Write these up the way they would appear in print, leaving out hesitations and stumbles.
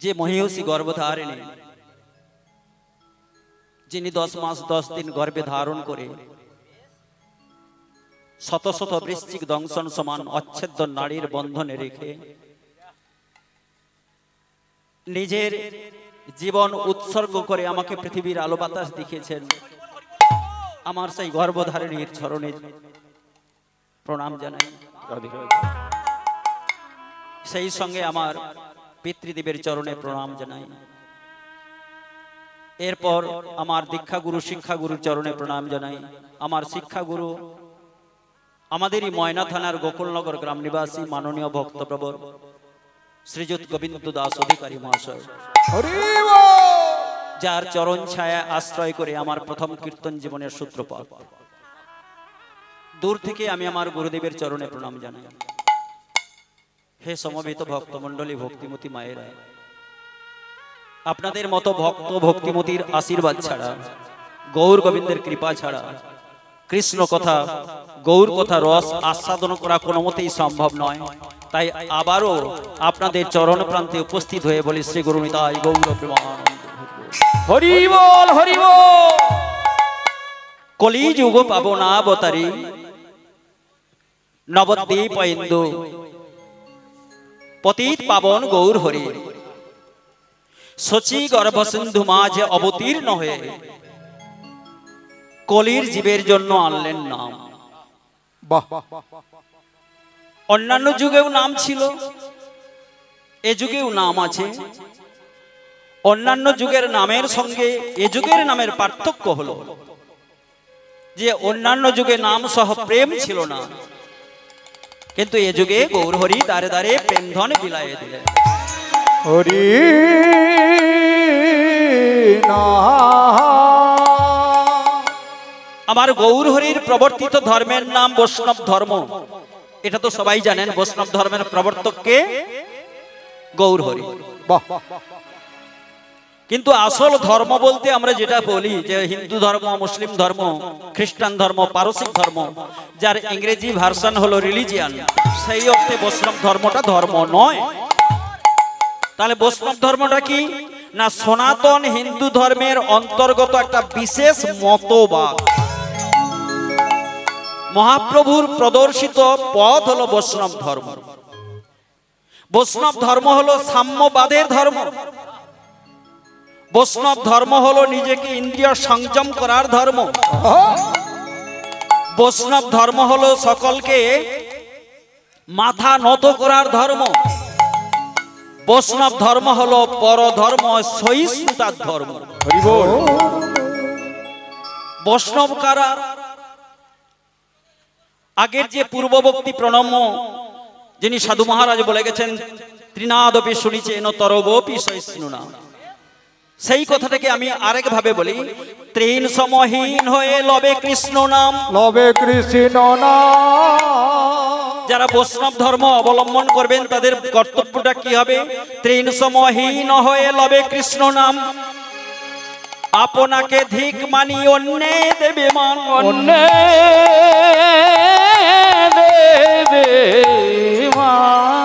যে মহিষী গর্ভধারিণী, যিনি 10 মাস 10 দিন গর্ভে ধারণ করে শত শত বৃশ্চিক দংশন সমান অচ্ছেদ্য নারীর বন্ধনে রেখে নিজের জীবন উৎসর্গ করে আমাকে পৃথিবীর আলো বাতাস দেখিয়েছেন, আমার সেই গর্ভধারিণীর চরণে প্রণাম জানাই। সেই সঙ্গে আমার পিতৃদেবের চরণে প্রণাম জানাই। এরপর আমার দীক্ষাগুরু শিক্ষাগুরুর চরণে প্রণাম জানাই। আমার শিক্ষাগুরু আমাদেরই ময়না থানার গোকুলনগর গ্রাম নিবাসী মাননীয় ভক্তপ্রবর শ্রীযুত গোবিন্দ দাস অধিকারী মহাশয়, যার চরণ ছায়া আশ্রয় করে আমার প্রথম কীর্তন জীবনের সূত্রপাত। দূর থেকে আমি আমার গুরুদেবের চরণে প্রণাম জানাই। হে সমবেত ভক্তমণ্ডলী, ভক্তিমতী মায়েরা, আপনাদের মতো ভক্ত ভক্তিমতীর আশীর্বাদ ছাড়া, গৌর গোবিন্দের কৃপা ছাড়া কৃষ্ণ কথা, গৌর কথা রস আস্বাদন করা কোনো মতেই সম্ভব নয়। তাই আবারও আপনাদের চরণ প্রান্তে উপস্থিত হয়ে বলি শ্রী গুরু নিতাই গৌর প্রেমানন্দ। হরি বল হরি বল। কলিযুগ পাবনাবতারী নবদ্বীপ ইন্দু পতিত পাবন গৌর হরি শচী গর্ভ সিন্ধু মাঝে অবতীর্ণ হয়ে কলির জীবের জন্য আনলেন নাম। অন্যান্য যুগেও নাম ছিল, এ যুগেও নাম আছে। অন্যান্য যুগের নামের সঙ্গে এ যুগের নামের পার্থক্য হলো যে অন্যান্য যুগে নাম সহ প্রেম ছিল না, কিন্তু এ যুগে গৌর হরি দারে দারে প্রেম ধন বিলাইয়ে দিলেন। হরি আমার গৌর হরির প্রবর্তিত ধর্মের নাম বৈষ্ণব ধর্ম। এটা তো সবাই জানেন, বৈষ্ণব ধর্মের প্রবর্তক কে? গৌর হরি। কিন্তু আসল ধর্ম বলতে আমরা যেটা বলি যে হিন্দু ধর্ম, মুসলিম ধর্ম, খ্রিস্টান ধর্ম, পারসিক ধর্ম, যার ইংরেজি ভার্সন হলো রিলিজিয়ান, সেই অর্থে বৈষ্ণব ধর্মটা ধর্ম নয়। তাহলে বৈষ্ণব ধর্মটা কি না? সনাতন হিন্দু ধর্মের অন্তর্গত একটা বিশেষ মতবাদ। মহাপ্রভুর প্রদর্শিত পথ হলো বৈষ্ণব ধর্ম। বৈষ্ণব ধর্ম হলো সাম্যবাদের ধর্ম। বৈষ্ণব ধর্ম হলো নিজেকে ইন্দ্রিয় সংযম করার ধর্ম। বৈষ্ণব ধর্ম হলো সকলকে মাথা নত করার ধর্ম। বৈষ্ণব ধর্ম হলো পরধর্ম, সহিষ্ণুতার ধর্ম। বৈষ্ণব কারা? আগের যে পূর্ববর্তী প্রণম্য যিনি সাধু মহারাজ বলে গেছেন, ত্রিনাদপি শুনিছেন তরবপি সহিষ্ণুনা, সেই কথাটাকে আমি আরেক ভাবে বলি, ত্রিন সমহীন হয়ে লবে কৃষ্ণ নাম, লবে কৃষ্ণ নাম। যারা বৈষ্ণব ধর্ম অবলম্বন করবেন তাদের কর্তব্যটা কি হবে? ত্রিন সমহীন হয়ে লবে কৃষ্ণ নাম, আপনাকে ধিক মানি অন্যে দেবে মান, অন্যে দেবে মান।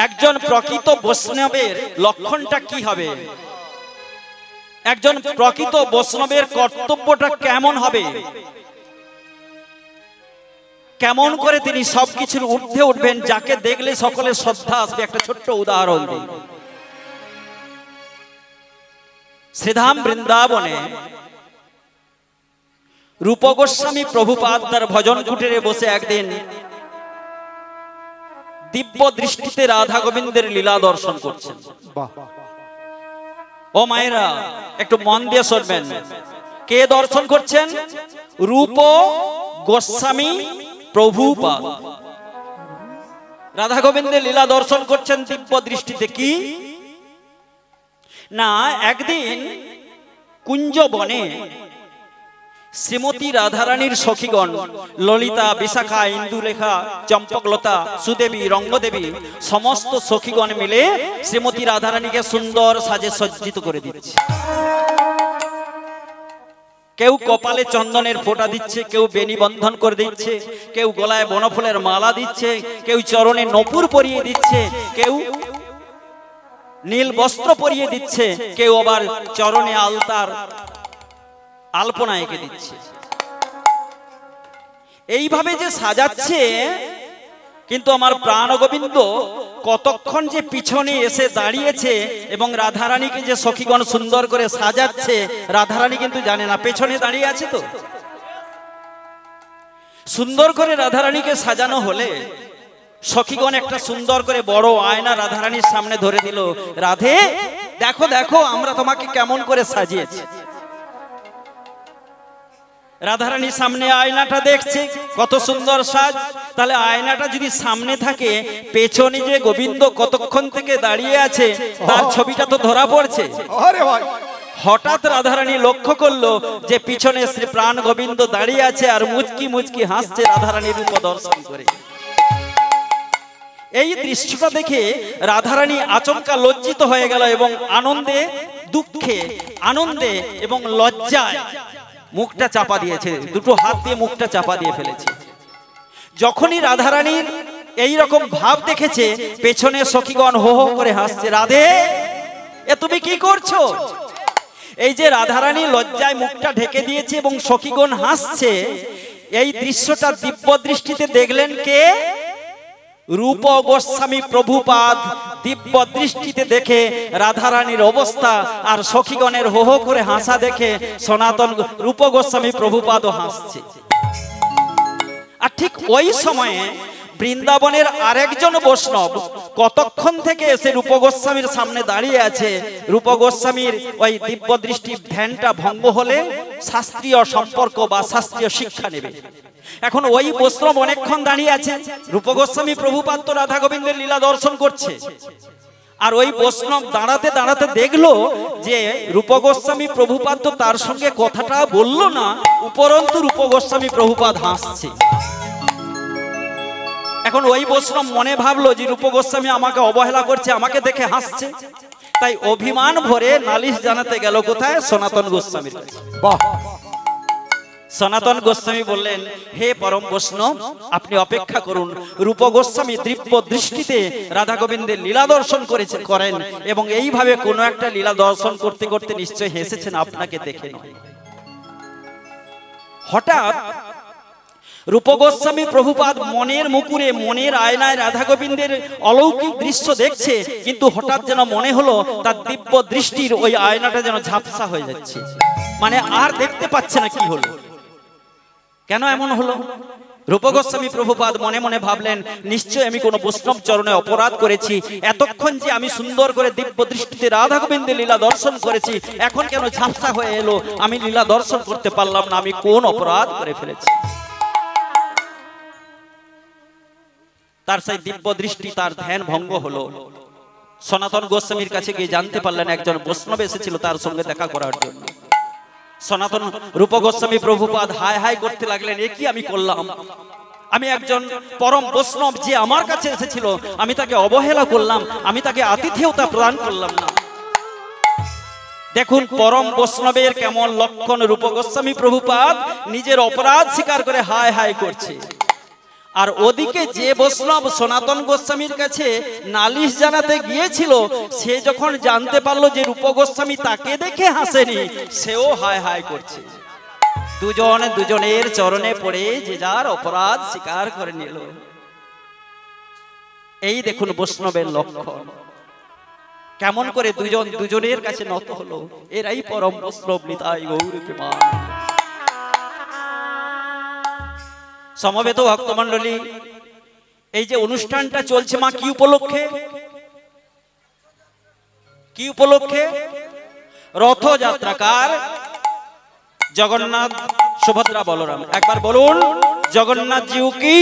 একজন প্রকৃত বৈষ্ণবের লক্ষণটা কি হবে? একজন প্রকৃত বৈষ্ণবের কর্তব্যটা কেমন হবে? কেমন করে তিনি সবকিছুর ঊর্ধ্বে উঠবেন, যাকে দেখলে সকলের শ্রদ্ধা আসবে? একটা ছোট্ট উদাহরণ দিই। শ্রীধাম বৃন্দাবনে রূপ গোস্বামী প্রভুপাদ তার ভজন কুটিরে বসে একদিন দিব্য দৃষ্টিতে রাধা গোবিন্দের লীলা দর্শন করছেন। ও মায়েরা, একটু মন দিয়ে শুনবেন। কে দর্শন করছেন? রূপ গোস্বামী প্রভুপাদ রাধা গোবিন্দের লীলা দর্শন করছেন দিব্য দৃষ্টিতে। কি না, একদিন কুঞ্জ বনে শ্রীমতী রাধারানীর সখীগণ ললিতা, বিশাখা, ইন্দুলেখা, চম্পকলতা, সুদেবী, রঙ্গদেবী সমস্ত সখীগণ মিলে শ্রীমতী রাধারানীকে সুন্দর সাজে সজ্জিত করে দিচ্ছে। কেউ কপালে চন্দনের ফোঁটা দিচ্ছে, কেউ বেনি বন্ধন করে দিচ্ছে, কেউ গলায় বনফুলের মালা দিচ্ছে, কেউ চরণে নপুর পরিয়ে দিচ্ছে, কেউ নীল বস্ত্র পরিয়ে দিচ্ছে, কেউ আবার চরণে আলতার আলপনা এঁকে দিচ্ছে। এইভাবে যে সাজাচ্ছে, কিন্তু আমার প্রাণ গোবিন্দ কতক্ষণ যে পিছনে এসে দাঁড়িয়েছে এবং রাধারানীকে যে সখীগণ সুন্দর করে সাজাচ্ছে, রাধারানী কিন্তু জানে না পেছনে দাঁড়িয়ে আছে। তো সুন্দর করে রাধারানীকে সাজানো হলে সখীগণ একটা সুন্দর করে বড় আয়না রাধারানীর সামনে ধরে দিল, রাধে দেখো দেখো আমরা তোমাকে কেমন করে সাজিয়েছি। রাধারানীর সামনে আয়নাটা দেখছে, কত সুন্দর সাজ। তাহলে আয়নাটা যদি সামনে থাকে, পেছনে যে গোবিন্দ কতক্ষণ থেকে দাঁড়িয়ে আছে তার ছবিটা তো ধরা পড়ছে। হঠাৎ রাধারানী লক্ষ্য করলো যে পিছনে শ্রী প্রাণ গোবিন্দ দাঁড়িয়ে আছে আর মুচকি মুচকি হাসছে রাধারানীর রূপ দর্শন করে। এই দৃশ্যটা দেখে রাধারানী আচমকা লজ্জিত হয়ে গেল এবং আনন্দে দুঃখে, আনন্দে এবং লজ্জায় মুখটা চাপা দিয়েছে, দুটো হাত দিয়ে মুখটা চাপা দিয়ে ফেলেছে। যখনই রাধারানীর এই রকম ভাব দেখেছে, পেছনে সখীগণ হো হো করে হাসছে, রাধে এ তুমি কি করছো? এই যে রাধারানী লজ্জায় মুখটা ঢেকে দিয়েছে এবং সখীগণ হাসছে, এই দৃশ্যটা দিব্য দৃষ্টিতে দেখলেন কে? রূপ গোস্বামী প্রভুপাদ দিব্য দৃষ্টিতে দেখে রাধারানীর অবস্থা আর সখীগণের হো হো করে হাসা দেখে সনাতন রূপ গোস্বামী প্রভুপাদও হাসছে। আর ঠিক ওই সময়ে বৃন্দাবনের আরেকজন বৈষ্ণব কতক্ষণ থেকে এসে রূপ গোস্বামীর সামনে দাঁড়িয়ে আছে। রূপ গোস্বামীর ওই দিব্য দৃষ্টির ধ্যানটা ভঙ্গ হলে শাস্ত্রীয় সম্পর্ক বা শাস্ত্রীয় শিক্ষা নেবে। এখন ওই বৈষ্ণব অনেকক্ষণ দাঁড়িয়ে আছে, রূপ গোস্বামী প্রভুপাদ তো রাধা গোবিন্দের লীলা দর্শন করছে। আর ওই বৈষ্ণব দাঁড়াতে দাঁড়াতে দেখলো যে রূপ গোস্বামী প্রভুপাদ তো তার সঙ্গে কথাটা বললো না, উপরন্তু রূপ গোস্বামী প্রভুপাদ হাসছে। এখন ওই বৈষ্ণব মনে ভাবলো যে রূপ গোস্বামী আমাকে অবহেলা করছে, আমাকে দেখে হাসছে, তাই অভিমান ভরে নালিশ জানাতে গেল কোথায়? সনাতন গোস্বামীর কাছে। সনাতন গোস্বামী বললেন, হে পরম বৈষ্ণব আপনি অপেক্ষা করুন, রূপ গোস্বামী দিব্য দৃষ্টিতে রাধা গোবিন্দের লীলা দর্শন করেন এবং এইভাবে কোনো একটা লীলা দর্শন করতে করতে নিশ্চয় হেসেছেন আপনাকে দেখে নয়। হঠাৎ রূপ গোস্বামী প্রভুপাদ মনের মুকুরে, মনের আয়নায় রাধা গোবিন্দের অলৌকিক দৃশ্য দেখছে, কিন্তু হঠাৎ যেন মনে হলো তার দিব্য দৃষ্টির ওই আয়নাটা যেন ঝাপসা হয়ে যাচ্ছে, মানে আর দেখতে পাচ্ছে না। কি হলো, কেন এমন হলো? রূপ গোস্বামী প্রভুপাদ মনে মনে ভাবলেন, নিশ্চয় আমি কোনো বৈষ্ণব চরণে অপরাধ করেছি। এতক্ষণ যে আমি সুন্দর করে দিব্য দৃষ্টিতে রাধা গোবিন্দের লীলা দর্শন করেছি, এখন কেন ঝাপসা হয়ে এলো? আমি লীলা দর্শন করতে পারলাম না, আমি কোন অপরাধ করে ফেলেছি? তার সেই দিব্য দৃষ্টি, তার ধ্যান ভঙ্গ হলো। সনাতন গোস্বামীর কাছে গিয়ে জানতে পারলেন একজন বৈষ্ণব এসেছিল তার সঙ্গে দেখা করার জন্য। সনাতন রূপ গোস্বামী প্রভুপাদ হায় হায় করতে লাগলেন, এ কি আমি করলাম? আমি একজন পরম বৈষ্ণব যে আমার কাছে এসেছিল, আমি তাকে অবহেলা করলাম, আমি তাকে আতিথেয়তা প্রদান করলাম না। দেখুন পরম বৈষ্ণবের কেমন লক্ষণ। রূপ গোস্বামী প্রভুপাদ নিজের অপরাধ স্বীকার করে হায় হায় করছে, আর ওদিকে যে বৈষ্ণব সনাতন গোস্বামীর কাছে নালিশ জানাতে গিয়েছিল, সে যখন জানতে পারলো যে রূপ গোস্বামী তাকে দেখে হাসেনি, সেও হায় হায় করছে। দুজন দুজনের চরণে পড়ে যে যার অপরাধ স্বীকার করে নিল। এই দেখুন বৈষ্ণবের লক্ষণ, কেমন করে দুজন দুজনের কাছে নত হলো। এরাই পরম বৈষ্ণব, নিতাই গৌর প্রেমানন্দ। সমবেত ভক্তমণ্ডলী, এই যে অনুষ্ঠানটা চলছে মা কি উপলক্ষে? কি উপলক্ষে? রথযাত্রাকার জগন্নাথ সুভদ্রা বলরাম, একবার বলুন জগন্নাথ জিউ কি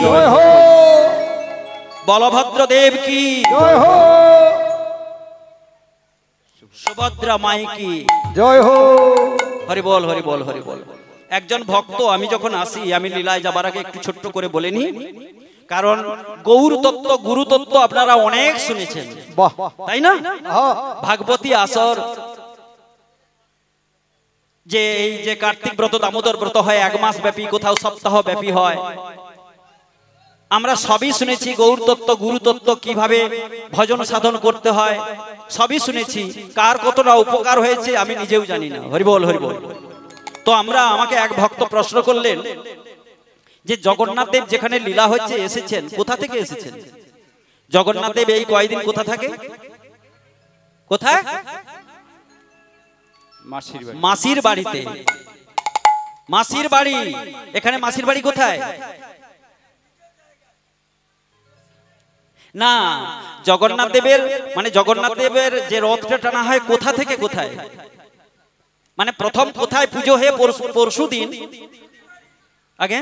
জয় হো, বলভদ্র দেব কি জয় হো, সুভদ্রা মাই কি জয় হো। হরি বল হরি বল হরি বল। একজন ভক্ত, আমি যখন আসি, আমি লীলায় যাবার আগে একটু ছোট্ট করে বলে নি, কারণ গৌর তত্ত্ব গুরু তত্ত্ব আপনারা অনেক শুনেছেন, তাই না? ভাগবতী আসর, যে এই যে কার্তিক ব্রত দামোদর ব্রত হয়, 1 মাস ব্যাপী, কোথাও সপ্তাহ ব্যাপী হয়, আমরা সবই শুনেছি গৌর তত্ত্ব গুরু তত্ত্ব কিভাবে ভজন সাধন করতে হয়, সবই শুনেছি। কার কতটা উপকার হয়েছে আমি নিজেও জানি না। হরিবল হরিবল। তো আমাকে এক ভক্ত প্রশ্ন করলেন যে জগন্নাথ দেব যেখানে লীলা হচ্ছে এসেছেন, কোথা থেকে এসেছেন? জগন্নাথ দেব এই কয়দিন কোথা থাকে? কোথায়? মাসির বাড়িতে। মাসির বাড়ি। এখানে মাসির বাড়ি কোথায়? না, জগন্নাথ দেবের যে রথটা টানা হয় কোথা থেকে কোথায়? মানে প্রথম কোথায় পুজো হয়ে পরশু দিন আগে,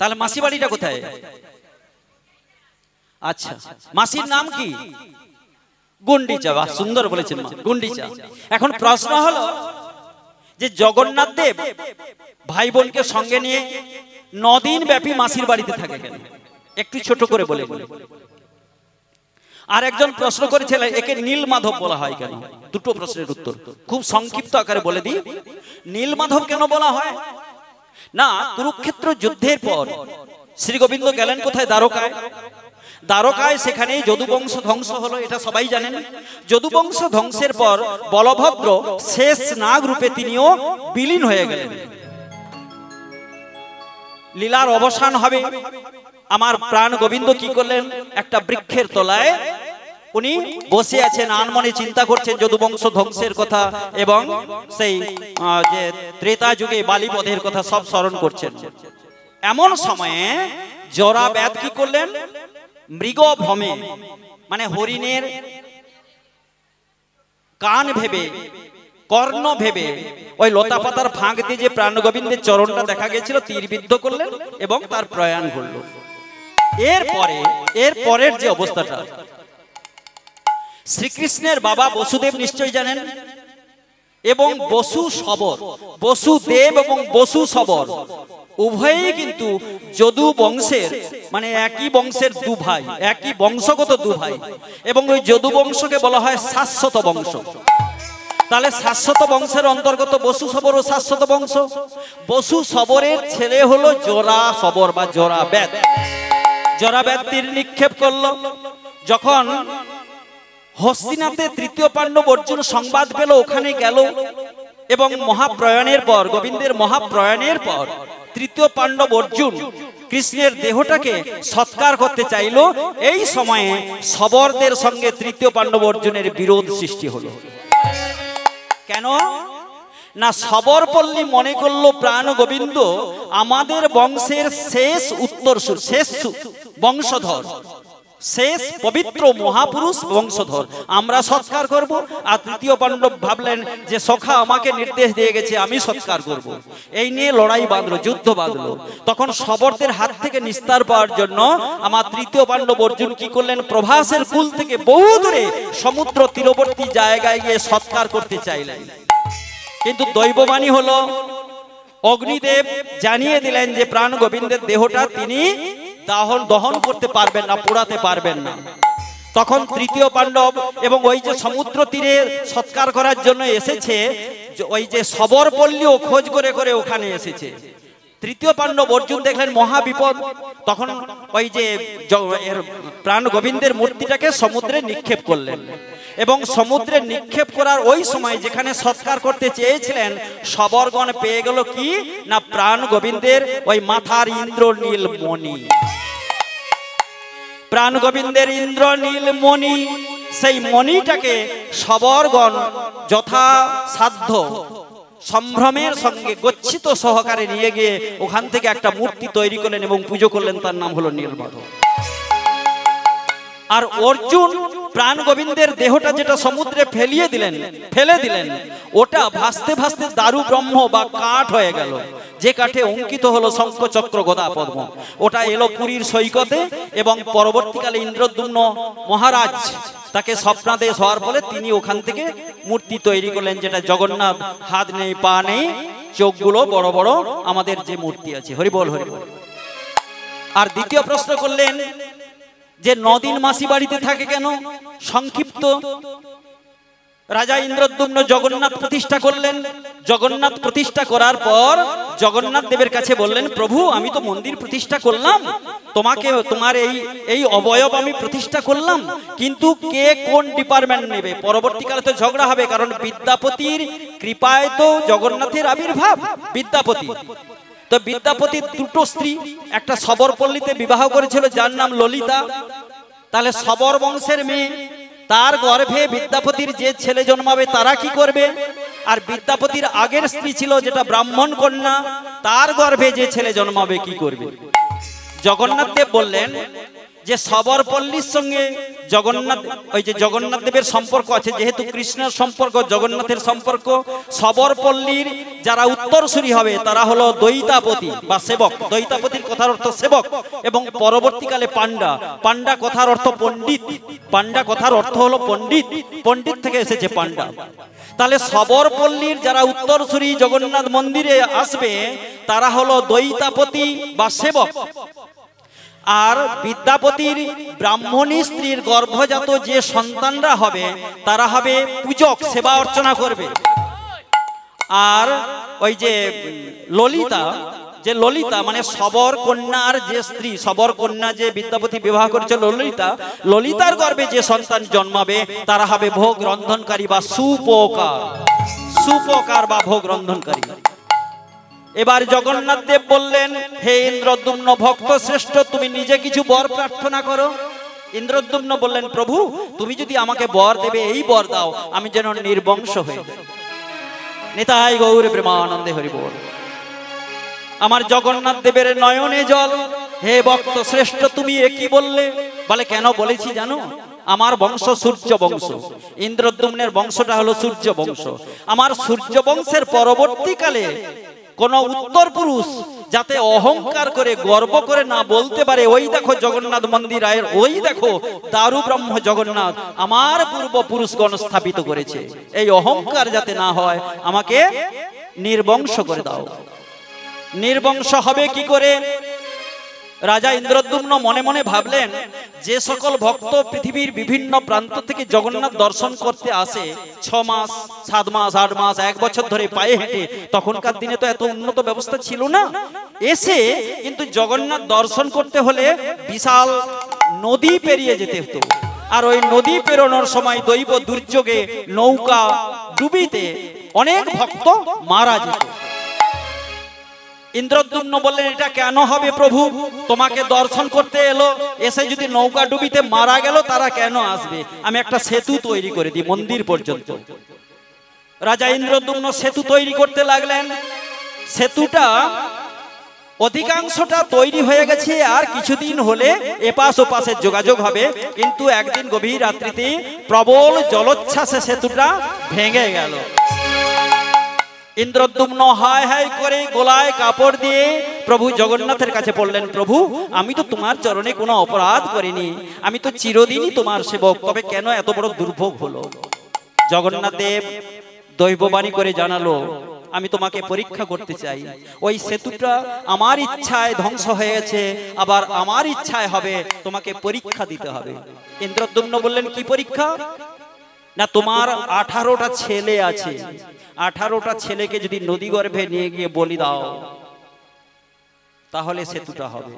তাহলে মাসি বাড়িটা কোথায়? আচ্ছা, মাসির নাম কি? গুন্ডিচা। বাহ, সুন্দর বলেছেন মা, গুন্ডিচা। এখন প্রশ্ন হলো যে জগন্নাথ দেব ভাই বোনকে সঙ্গে নিয়ে 9 দিন ব্যাপী মাসির বাড়িতে থাকে কেন? একটু ছোট করে বলে। আর একজন প্রশ্ন করেছিলেন একে নীল মাধব বলা হয় কেন? দুটো প্রশ্নের উত্তর খুব সংক্ষিপ্ত আকারে বলে দিই। নীল মাধব কেন বলা হয় না, কুরুক্ষেত্র যুদ্ধের পর শ্রী গোবিন্দ গেলেন কোথায়? দ্বারকায়। দ্বারকায় সেখানে যদুবংশ ধ্বংস হলো, এটা সবাই জানেন। যদুবংশ ধ্বংসের পর বলভদ্র শেষ নাগ রূপে তিনিও বিলীন হয়ে গেলেন। লীলার অবসান হবে। আমার প্রাণ গোবিন্দ কি করলেন? একটা বৃক্ষের তলায় উনি বসে আছেন, আনমনে চিন্তা করছেন যদুবংশ ধ্বংসের কথা এবং সেই যে ত্রেতা যুগে বালিবধের কথা সব স্মরণ করছেন। এমন সময়ে জরাব্যাধ কি করলেন? মৃগ ভ্রমে, মানে হরিণের কান ভেবে, কর্ণ ভেবে ওই লতা পাতার ফাঁক দিয়ে যে প্রাণ গোবিন্দের চরণটা দেখা গেছিল তীরবিদ্ধ করলেন এবং তার প্রয়াণ ঘটল। এর পরের যে অবস্থাটা, শ্রীকৃষ্ণের বাবা বসুদেব নিশ্চয়ই জানেন, এবং বসুদেব এবং বসু সবর উভয়ই কিন্তু যদু বংশের, মানে একই বংশের দু ভাই, একই বংশগত দু ভাই। এবং ওই যদু বংশকে বলা হয় শাশ্বত বংশ। তাহলে শাশ্বত বংশের অন্তর্গত বসু সবর ও শাশ্বত বংশ। বসু সবরের ছেলে হলো জোড়া সবর বা জরাব্যাধ। জরাব্যাধ তীর নিক্ষেপ করলো। যখন হস্তিনাতে তৃতীয় পাণ্ডব অর্জুন সংবাদ পেল, ওখানে গেল এবং মহাপ্রয়াণের পর, গোবিন্দের মহাপ্রয়াণের পর তৃতীয় পাণ্ডব অর্জুন কৃষ্ণের দেহটাকে সৎকার করতে চাইল। এই সময়ে সবরদের সঙ্গে তৃতীয় পাণ্ডব অর্জুনের বিরোধ সৃষ্টি হলো। কেন না, সবরপল্লী মনে করলো প্রাণ গোবিন্দ আমাদের বংশের শেষ উত্তরসূর, শেষ বংশধর, শেষ পবিত্র মহাপুরুষ বংশধর, আমরা সৎকার করব। আর তৃতীয় পাণ্ডব ভাবলেন যে সখা আমাকে নির্দেশ দিয়ে গেছে, আমি সৎকার করব। এই নিয়ে লড়াই বাঁধলো, যুদ্ধ বাঁধলো। তখন সবরদের হাত থেকে নিস্তার পাওয়ার জন্য আমার তৃতীয় পাণ্ডব অর্জুন কি করলেন? প্রভাসের কুল থেকে বহু দূরে সমুদ্র তীরবর্তী জায়গায় গিয়ে সৎকার করতে চাইলেন। কিন্তু দৈববাণী হলো, অগ্নিদেব জানিয়ে দিলেন যে প্রাণ গোবিন্দের দেহটা তিনি দহন করতে পারবেন না, পোড়াতে পারবেন না। তখন তৃতীয় পাণ্ডব এবং ওই যে সমুদ্র তীরে সৎকার করার জন্য এসেছে, ওই যে সবরপল্লীও খোঁজ করে করে ওখানে এসেছে। তৃতীয় পাণ্ডব অর্জুন দেখলেন মহা বিপদ। তখন ওই যে প্রাণ গোবিন্দের মূর্তিটাকে সমুদ্রে নিক্ষেপ করলেন এবং সমুদ্রে নিক্ষেপ করার ওই সময় যেখানে সৎকার করতে চেয়েছিলেন, সবরগণ পেয়ে গেল কি না, প্রাণ গোবিন্দের ওই মাথার ইন্দ্রনীল মণি। প্রাণ গোবিন্দের ইন্দ্রনীল মণি, সেই মণিটাকে সবরগণ যথা সাধ্য সম্ভ্রমের সঙ্গে গচ্ছিত সহকারে নিয়ে গিয়ে ওখান থেকে একটা মূর্তি তৈরি করলেন এবং পুজো করলেন, তার নাম হলো নীলমাধব। আর অর্জুন প্রাণ গোবিন্দের দেহটা যেটা সমুদ্রে ফেলে দিলেন, ওটা ভাসতে ভাসতে দারু ব্রহ্ম বা কাঠ হয়ে গেল, যে কাঠে অঙ্কিত হলো শঙ্খ চক্র গদা পদ্ম। ওটা এলো পুরীর সৈকতে এবং পরবর্তীকালে ইন্দ্রদ্যুম্ন মহারাজ তাকে স্বপ্নাদেশ হওয়ার ফলে তিনি ওখান থেকে মূর্তি তৈরি করলেন, যেটা জগন্নাথ, হাত নেই পা নেই, চোখগুলো বড় বড় আমাদের যে মূর্তি আছে। হরিবল হরিবল। আর দ্বিতীয় প্রশ্ন করলেন যে 9 দিন মাসি বাড়িতে থাকে কেন? সংক্ষিপ্ত রাজা ইন্দ্রদ্যুম্ন জগন্নাথ প্রতিষ্ঠা করলেন। জগন্নাথ প্রতিষ্ঠা করার পর জগন্নাথ দেবের কাছে বললেন, প্রভু আমি তো মন্দির প্রতিষ্ঠা করলাম, তোমাকে তোমার এই অবয়ব আমি প্রতিষ্ঠা করলাম, কিন্তু কে কোন ডিপার্টমেন্ট নেবে? পরবর্তীকালে তো ঝগড়া হবে, কারণ বিদ্যাপতির কৃপায় তো জগন্নাথের আবির্ভাব। বিদ্যাপতি তো বিদ্যাপতির দুটো স্ত্রী, একটা সবরপল্লীতে বিবাহ করেছিল যার নাম ললিতা, তাহলে সবর বংশের মেয়ে, তার গর্ভে বিদ্যাপতির যে ছেলে জন্মাবে তারা কি করবে? আর বিদ্যাপতির আগের স্ত্রী ছিল যেটা ব্রাহ্মণ কন্যা, তার গর্ভে যে ছেলে জন্মাবে কি করবে? জগন্নাথ দেব বললেন যে সবরপল্লীর সঙ্গে জগন্নাথ, ওই যে জগন্নাথ দেবের সম্পর্ক আছে, যেহেতু কৃষ্ণের সম্পর্ক জগন্নাথের সম্পর্ক, সবরপল্লীর যারা উত্তরসূরি হবে তারা হলো দৈতাপতি বা সেবক। দৈতাপতির কথার অর্থ সেবক, এবং পরবর্তীকালে পান্ডা। পান্ডা কথার অর্থ পণ্ডিত, পান্ডা কথার অর্থ হলো পণ্ডিত, পণ্ডিত থেকে এসেছে পান্ডা। তাহলে সবরপল্লীর যারা উত্তরসূরি জগন্নাথ মন্দিরে আসবে তারা হলো দৈতাপতি বা সেবক। আর বিদ্যাপতির ব্রাহ্মণী স্ত্রীর গর্ভজাত যে সন্তানরা হবে তারা হবে পূজক, সেবা অর্চনা করবে। আর ওই যে ললিতা, যে ললিতা মানে সবর কন্যার যে স্ত্রী, সবর কন্যা যে বিদ্যাপতি বিবাহ করেছে ললিতা, ললিতার গর্ভে যে সন্তান জন্মাবে তারা হবে ভোগ রন্ধনকারী বা সুপকার, সুপকার বা ভোগ রন্ধনকারী। এবার জগন্নাথ দেব বললেন, হে ইন্দ্রদ্যুম্ন ভক্ত শ্রেষ্ঠ, তুমি নিজে কিছু বর প্রার্থনা করো। ইন্দ্রদ্যুম্ন বললেন, প্রভু তুমি যদি আমাকে বর দেবে এই বর দাও, আমি যেন নির্বংশ হয়ে যাই। নিতাই গৌর প্রেমানন্দে হরি বল। আমার জগন্নাথ দেবের নয়নে জল। হে ভক্ত শ্রেষ্ঠ, তুমি একই বললে? বলে কেন বলেছি জানো? আমার বংশ সূর্য বংশ, ইন্দ্রদ্যুম্নের বংশটা হলো সূর্য বংশ। আমার সূর্য বংশের পরবর্তীকালে কোন উত্তর পুরুষ যাতে অহংকার করে গর্ব করে না বলতে পারে, ওই দেখো জগন্নাথ মন্দির আয়ের, ওই দেখো দারু ব্রহ্ম জগন্নাথ আমার পূর্বপুরুষগণ স্থাপিত করেছে, এই অহংকার যাতে না হয় আমাকে নির্বংশ করে দাও। নির্বংশ হবে কি করে? রাজা ইন্দ্রদ্যুম্ন মনে মনে ভাবলেন, যে সকল ভক্ত পৃথিবীর বিভিন্ন প্রান্ত থেকে জগন্নাথ দর্শন করতে আসে 6 মাস 7 মাস 8 মাস 1 বছর ধরে পায়ে হেঁটে, তখনকার দিনে তো এত উন্নত ব্যবস্থা ছিল না, এসে কিন্তু জগন্নাথ দর্শন করতে হলে বিশাল নদী পেরিয়ে যেতে হতো। আর ওই নদী পেরোনোর সময় দৈব দুর্যোগে নৌকা ডুবিতে অনেক ভক্ত মারা যেত। ইন্দ্রদ্যুম্ন বললেন, এটা কেন হবে প্রভু? তোমাকে দর্শন করতে এলো, এসে যদি নৌকা ডুবিতে মারা গেল তারা কেন আসবে? আমি একটা সেতু তৈরি করে দিই মন্দির পর্যন্ত। রাজা ইন্দ্রদ্যুম্ন সেতু তৈরি করতে লাগলেন। সেতুটা অধিকাংশটা তৈরি হয়ে গেছে, আর কিছুদিন হলে এপাশ ওপাশের যোগাযোগ হবে। কিন্তু একদিন গভীর রাত্রিতে প্রবল জলোচ্ছ্বাসে সেতুটা ভেঙে গেল। ইন্দ্রদ্যুম্ন হায় হায় করে গলায় কাপড় দিয়ে প্রভু জগন্নাথের কাছে পড়লেন, প্রভু আমি তো তোমার চরণে কোনো অপরাধ করিনি, আমি তো চিরদিনই তোমার সেবক, তবে কেন এত বড় দুর্ভোগ হলো? জগন্নাথ দেব দৈববাণী করে জানালো, আমি তোমাকে পরীক্ষা করতে চাই। ওই সেতুটা আমার ইচ্ছায় ধ্বংস হয়ে গেছে, আবার আমার ইচ্ছায় হবে, তোমাকে পরীক্ষা দিতে হবে। ইন্দ্রদ্যুম্ন বললেন, কি পরীক্ষা? না, তোমার 18টা ছেলে আছে, 18টা ছেলেকে যদি নদী গর্ভে নিয়ে গিয়ে বলি দাও তাহলে সেতুটা হবে।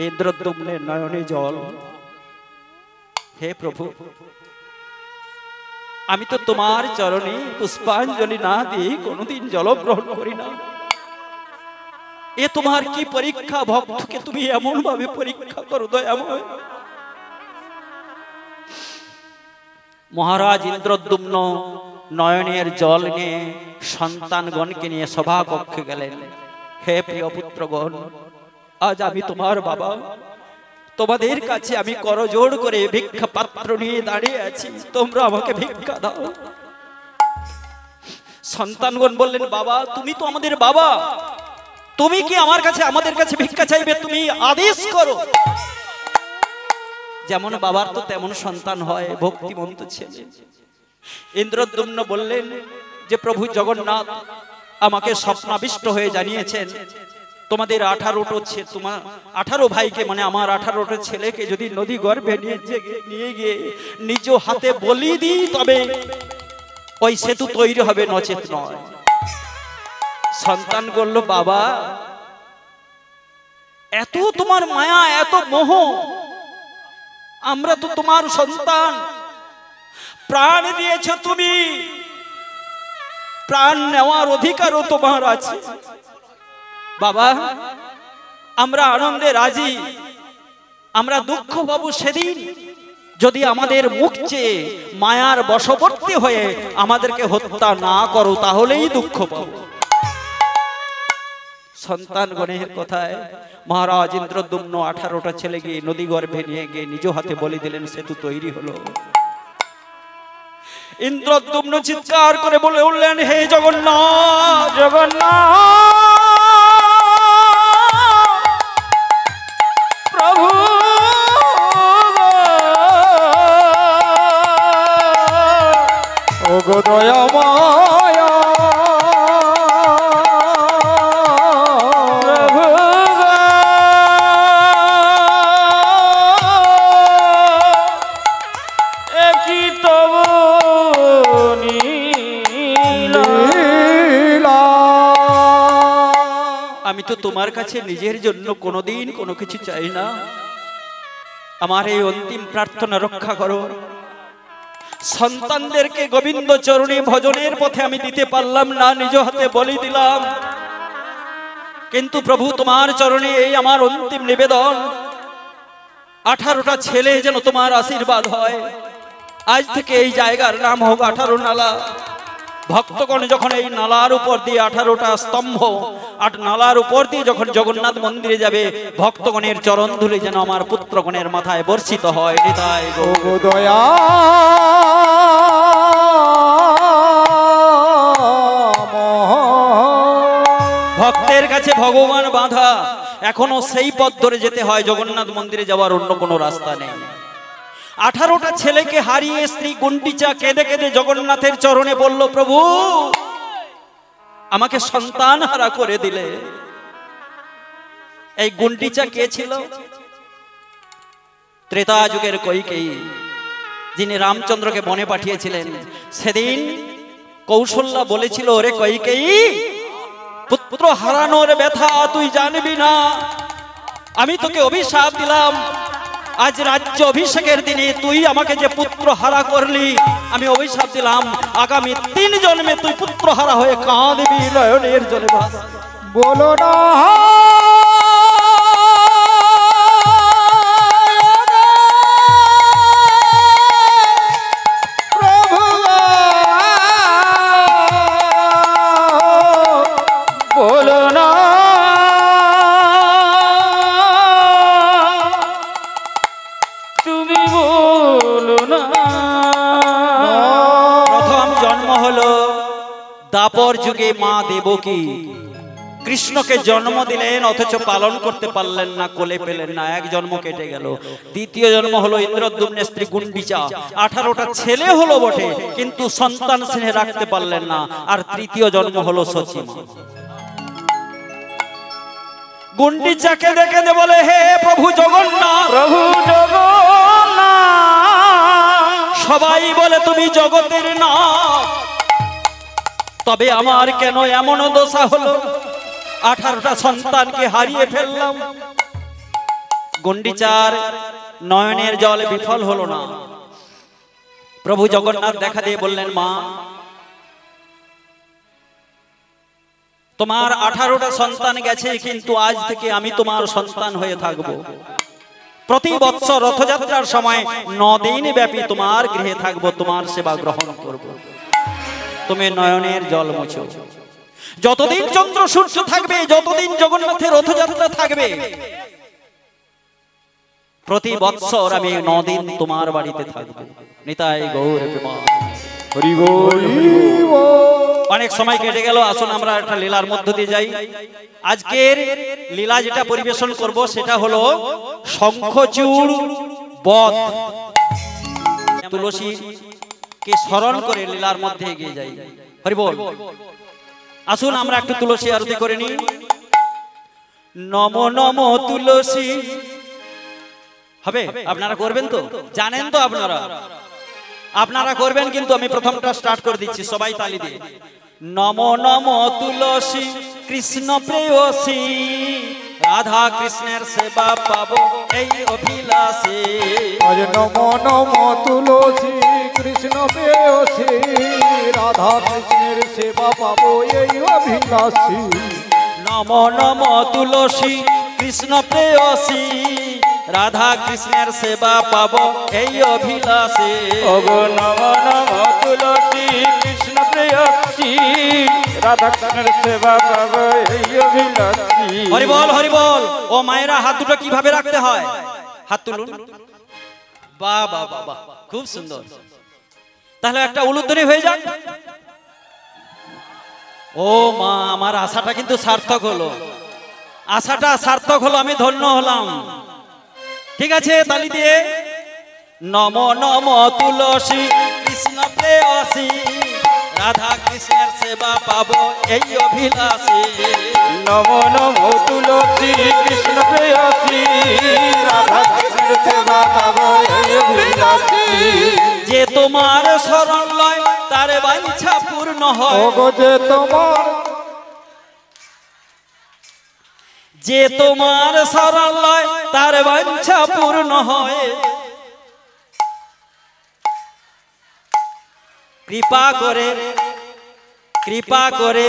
ইন্দ্রদ্যুম্নের নয়নে জল। হে প্রভু, আমি তো তোমার চরণে পুষ্পাঞ্জলি না দিয়ে কোনোদিন জল গ্রহণ করি না, এ তোমার কি পরীক্ষা? ভক্তকে তুমি এমন ভাবে পরীক্ষা করো দয়াময়। মহারাজ ইন্দ্রদ্যুম্ন নয়নের জল নিয়ে সন্তানগণকে নিয়ে সভা কক্ষে গেলেন। হে প্রিয় পুত্রগণ, আজ আমি তোমার বাবা, তোমাদের কাছে আমি করজোড় করে ভিক্ষা পাত্র নিয়ে দাঁড়িয়ে আছি, তোমরা আমাকে ভিক্ষা দাও। সন্তানগণ বললেন, বাবা তুমি তো আমাদের বাবা, তুমি কি আমাদের কাছে ভিক্ষা চাইবে? তুমি আদেশ করো। যেমন বাবার তো তেমন সন্তান হয়, ভক্তিমন্ত ছেলে। ইন্দ্রদ্যুম্ন বললেন যে প্রভু জগন্নাথ আমাকে স্বপ্নাবিষ্ট হয়ে জানিয়েছেন তোমাদের 18 ভাইকে মানে আমার 18টা ছেলেকে যদি নদী গর্ভে নিয়ে গিয়ে নিজ হাতে বলি দিই তবে ওই সেতু তৈরি হবে, নচেত নয়। সন্তান বলল, বাবা এত তোমার মায়া, এত মোহ, আমরা তো তোমার সন্তান, প্রাণ দিয়েছ তুমি, প্রাণ নেওয়ার অধিকারও তোমার আছে। বাবা আমরা আনন্দে রাজি, আমরা দুঃখ পাবো সেদিন যদি আমাদের মুখ চেয়ে মায়ার বশবর্তী হয়ে আমাদেরকে হত্যা না করো, তাহলেই দুঃখ পাবো। সন্তানগণের কথায় মহারাজ ইন্দ্রদ্যুম্ন 18টা ছেলে গিয়ে নদী গর্ভে নিয়ে গিয়ে নিজ হাতে বলি দিলেন, সেতু তৈরি হলো। ইন্দ্রদ্যুম্ন চিৎকার করে বলে উঠলেন, হে জগন্নাথ, জগন্নাথ প্রভু ও গো দয়াময় আমি তো তোমার কাছে নিজের জন্য কোনোদিন কোনো কিছু চাই না, আমার এই অন্তিম প্রার্থনা রক্ষা করো। সন্তানদেরকে গোবিন্দ চরণে ভজনের পথে আমি দিতে পারলাম না, নিজ হাতে বলি দিলাম, কিন্তু প্রভু তোমার চরণে এই আমার অন্তিম নিবেদন, 18টা ছেলে যেন তোমার আশীর্বাদ হয়। আজ থেকে এই জায়গার নাম হোক 18 নালা। ভক্তগণ যখন এই নালার উপর দিয়ে 18টা স্তম্ভ, নালার উপর দিয়ে যখন জগন্নাথ মন্দিরে যাবে, ভক্তগণের চরণ ধুলি যেন আমার পুত্রগণের মাথায় বর্ষিত হয়। নিতাই গৌর দয়া ভক্তের কাছে ভগবান বাঁধা, এখনো সেই পথ ধরে যেতে হয়, জগন্নাথ মন্দিরে যাওয়ার অন্য কোনো রাস্তা নেই। 18টা ছেলেকে হারিয়ে স্ত্রী গুন্ডিচা কেঁদে কেঁদে জগন্নাথের চরণে বলল, প্রভু আমাকে সন্তান হারা করে দিলে। এই গুন্ডিচা কে ছিল? ত্রেতা যুগের কইকেয়ী, যিনি রামচন্দ্রকে বনে পাঠিয়েছিলেন। সেদিন কৌশল্যা বলেছিল, ওরে কইকেয়ী, পুত্র হারানোর ব্যথা তুই জানবি না, আমি তোকে অভিশাপ দিলাম, আজ রাজ্য অভিষেকের দিনে তুই আমাকে যে পুত্র হারা করলি, আমি অভিশাপ দিলাম আগামী 3 জন্মে তুই পুত্র হারা হয়ে কাঁদবি নয়নের জলে ভাসবি। বলো না প্রভু, বলো না তুমি, বলো না। প্রথম জন্ম হলো দাপর যুগে মা দেবকী, কৃষ্ণকে জন্ম দিলেন অথচ পালন করতে পারলেন না, কোলে পেলেন না, এক জন্ম কেটে গেল। দ্বিতীয় জন্ম হলো ইন্দ্রদ্যুম্নের স্ত্রী গুন্ডিচা, 18টা ছেলে হলো বটে কিন্তু সন্তান স্নেহে রাখতে পারলেন না। আর তৃতীয় জন্ম হলো সচিমা। গুন্ডিচাকে দেখে বলে, হে প্রভু জগন্নাথ, প্রভু জগন্নাথ, সবাই বলে তুমি জগতের নাথ, তবে আমার কেন এমন দশা হলো, 18টা সন্তানকে হারিয়ে ফেললাম। গুন্ডিচার নয়নের জল বিফল হলো না। প্রভু জগন্নাথ দেখা দিয়ে বললেন, মা তোমার 18টা সন্তান গেছে, কিন্তু আজ থেকে আমি তোমার সন্তান হয়ে থাকব। প্রতি বৎসর রথযাত্রার সময় 9 দিন ব্যাপী তোমার গৃহে থাকবো, তোমার সেবা গ্রহণ করব। তুমি নয়নের জল মুছো। যতদিন চন্দ্র সূর্য থাকবে, যতদিন জগন্নাথের রথযাত্রা থাকবে, প্রতি বৎসর আমি 9 দিন তোমার বাড়িতে থাকবো। নিতাই গৌর প্রেমানন্দ। হরি বল। অনেক সময় কেটে গেল, আসুন আমরা একটা লীলার মধ্য দিয়ে যাই। আজকের লীলা যেটা পরিবেশন করব সেটা হলো শঙ্খচূড় বধ। তুলসীকে স্মরণ করে লীলার মধ্যে এগিয়ে যাই। হরি বল। আসুন আমরা একটু তুলসী আরতি করে নিই। নম নম তুলসী। হবে? আপনারা করবেন তো? জানেন তো আপনারা? আপনারা করবেন, কিন্তু আমি প্রথমটা স্টার্ট করে দিচ্ছি, সবাই তালি দিয়ে। নম নম তুলসী কৃষ্ণ প্রেয়সী, রাধা কৃষ্ণের সেবা পাবো এই অভিলাষে। আজ নম নম তুলসী কৃষ্ণ প্রেয়সী, রাধা কৃষ্ণের সেবা পাবো এই অভিলাষী। নম নম তুলসী কৃষ্ণ প্রেয়সী, রাধা কৃষ্ণের সেবা পাবো এই অভিলাষে। ওগো নম নম তুলসী কৃষ্ণ প্রেয়সী, রাধা কৃষ্ণের সেবা পাবো এই অভিলাষী। হরি বল, হরি বল। ও মায়েরা, হাত দুটো কিভাবে রাখতে হয়? হাত তুলুন। বাহ বাহ বাহ বাহ, খুব সুন্দর। তাহলে একটা উলুধ্বনি হয়ে যাক। ও মা, আমার আশাটা কিন্তু সার্থক হলো, আশাটা সার্থক হলো, আমি ধন্য হলাম। ঠিক আছে, তালি দিয়ে। নম নম তুলসী কৃষ্ণ প্রেয়সী, রাধা কৃষ্ণের সেবা পাবো এই অভিলাষী। নম নম তুলসী কৃষ্ণ প্রেয়সী, রাধা কৃষ্ণের সেবা পাবো এই অভিলাষী। যে তোমার শরণ লয় তার বাঞ্ছা পূর্ণ হয়। ওগো যে তোমার, যে তোমার শরণ লয় তার বাঞ্ছা পূর্ণ হয়। কৃপা করে, কৃপা করে,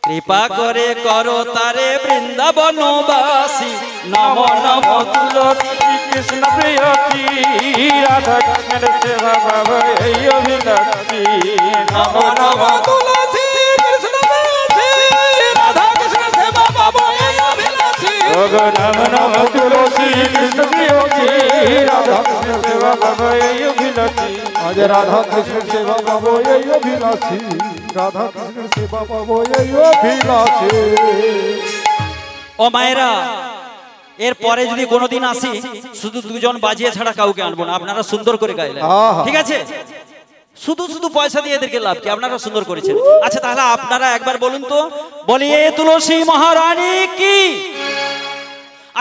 কৃপা করে করো তারে বৃন্দাবনবাসী। নম নম তুলসী কৃষ্ণ প্রেয়সী, রাধা কৃষ্ণের সেবা পাবো এই অভিলাষী। নম নম তুলসী কৃষ্ণ প্রেয়সী, রাধা কৃষ্ণের সেবা পাবো এই অভিলাষী। ওগো নম নম তুলসী কৃষ্ণ প্রেয়সী, রাধা কৃষ্ণের সেবা পাবো এই অভিলাষী। আজ রাধা কৃষ্ণের সেবা পাবো এই অভিলাষী, রাধা কৃষ্ণের সেবা পাবো এই অভিলাষী। ও মায়েরা, এর পরে যদি কোনোদিন আসি, শুধু দুজন বাজিয়ে ছাড়া কাউকে আনবো না। আপনারা সুন্দর করে গাইলেন, ঠিক আছে? শুধু শুধু পয়সা দিয়ে এদেরকে লাভ কি? আপনারা সুন্দর করেছেন। আচ্ছা, তাহলে আপনারা একবার বলুন তো, বলিয়ে তুলসী মহারানী কি।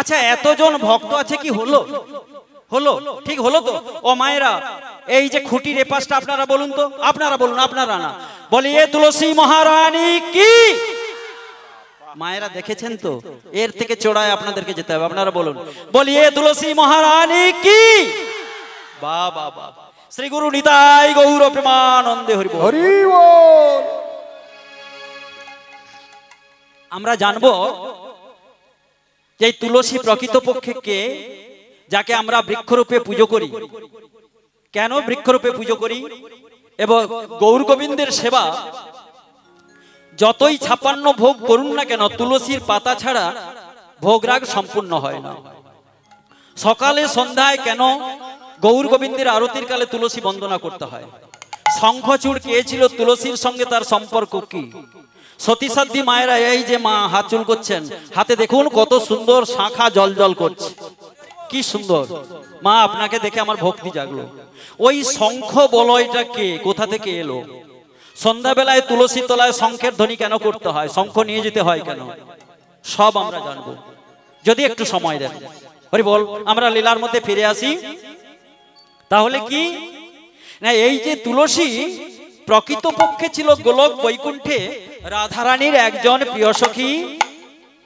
আচ্ছা, এতজন ভক্ত আছে, কি হলো? হলো? ঠিক হলো তো? ও মায়েরা, এই যে খুঁটির এপাশটা আপনারা বলুন তো, আপনারা বলুন, আপনারা না। বলিয়ে তুলসী মহারানী কি। মায়েরা দেখেছেন তো, এর থেকে চড়ায় আপনাদেরকে যেতে হবে। আপনারা বলুন, বলিয়ে তুলসী মহারানী কি। বাহ বাহ বাহ। শ্রী গুরু নিতাই গৌর প্রেমানন্দে হরি বল। হরি বল। আমরা জানবো যে তুলসী প্রকৃতপক্ষে কে, যাকে আমরা বৃক্ষরূপে পুজো করি। কেন বৃক্ষরূপে পুজো করি? এবং গৌর গোবিন্দের সেবা যতই 56 ভোগ করুন না কেন, তুলসীর পাতা ছাড়া ভোগরাগ সম্পূর্ণ হয় না। সকালে সন্ধ্যায় কেন গৌর গোবিন্দের আরতির কালে তুলসী বন্দনা করতে হয়? শঙ্খচূড় কে ছিল, তুলসীর সঙ্গে তার সম্পর্ক কি? সতীসাধ্যী মায়েরা, এই যে মা হাত চুল করছেন, হাতে দেখুন কত সুন্দর শাখা জল জল করছে, কি সুন্দর। মা, আপনাকে দেখে আমার ভক্তি জাগলো। ওই শঙ্খ বলয়টা কে, কোথা থেকে এলো? সন্ধ্যাবেলায় তুলসী তলায় শঙ্খের ধ্বনি কেন করতে হয়? শঙ্খ নিয়ে যেতে হয় কেন? সব আমরা জানবো যদি একটু সময় দেন। হরি বল। আমরা লীলার মধ্যে ফিরে আসি। তাহলে কি না, এই যে তুলসী প্রকৃতপক্ষে ছিল গোলক বৈকুণ্ঠে রাধারানীর একজন প্রিয় সখী,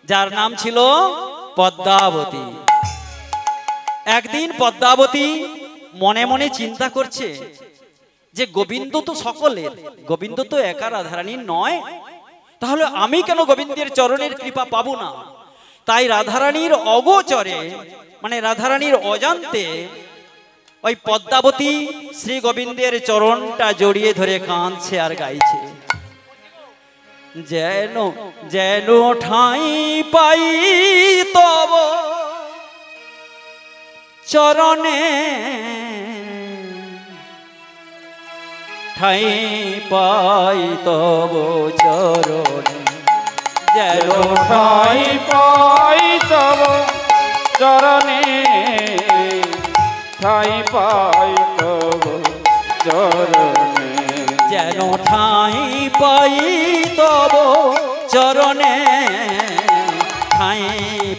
যার নাম ছিল পদ্মাবতী। একদিন পদ্মাবতী মনে মনে চিন্তা করছে যে গোবিন্দ তো সকলের, গোবিন্দ তো একা রাধারানীর নয়, তাহলে আমি কেন গোবিন্দের চরণের কৃপা পাবো না? তাই রাধারানীর অগোচরে, মানে রাধারানীর অজান্তে, ওই পদ্মাবতী শ্রী গোবিন্দের চরণটা জড়িয়ে ধরে কাঁদছে আর গাইছে, যেন যেন ঠাই পাই তব চরণে, ঠাই পাই তব চরণে, যেন ঠাই পাই তব চরণে, ঠাই পাই তব চরণে, যেন ঠাই পাই তব চরণে, ঠাই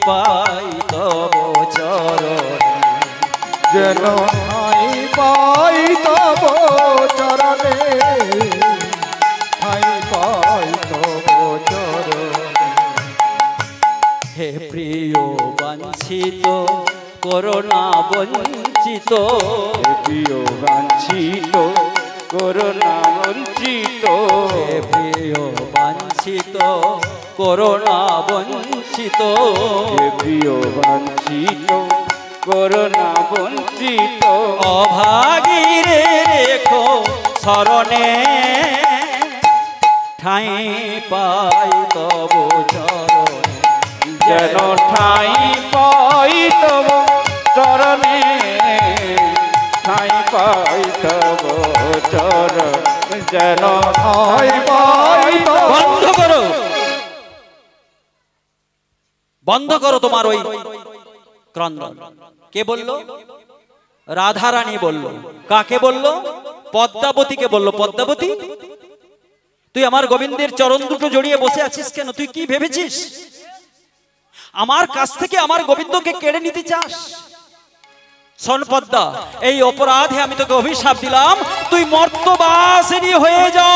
পাই তব চরণে যেন ঠাই পাই তব চরণে ঠাই পাই তব চরণে হে প্রিয় বাঞ্ছিত করোনা বঞ্চিত প্রিয় বাঞ্ছিত করোনা বঞ্চিত হে প্রিয় বাঞ্ছিত করোনা বঞ্চিত প্রিয় বাঞ্ছিত করোনা বঞ্চিত অভাগীরে রেখো শরণে ঠাই পাই তব চরণে যেন ঠাই পাই তব চরণে ঠাই পাই তব চরণ যেন ঠাই পাই তব বন্ধ করো, বন্ধ করো তোমার ওই ক্রন্দন। কে বলল? রাধারানী বলল। কাকে বলল? পদ্মাবতীকে বলল। পদ্মাবতী, তুই আমার গোবিন্দের চরণ দুটো জড়িয়ে বসে আছিস কেন? তুই কি ভেবেছিস আমার কাছ থেকে আমার গোবিন্দকে কেড়ে নিতে চাস? শোন পদ্মা, এই অপরাধে আমি তোকে অভিশাপ দিলাম, তুই মর্তবাসিনী হয়ে যা।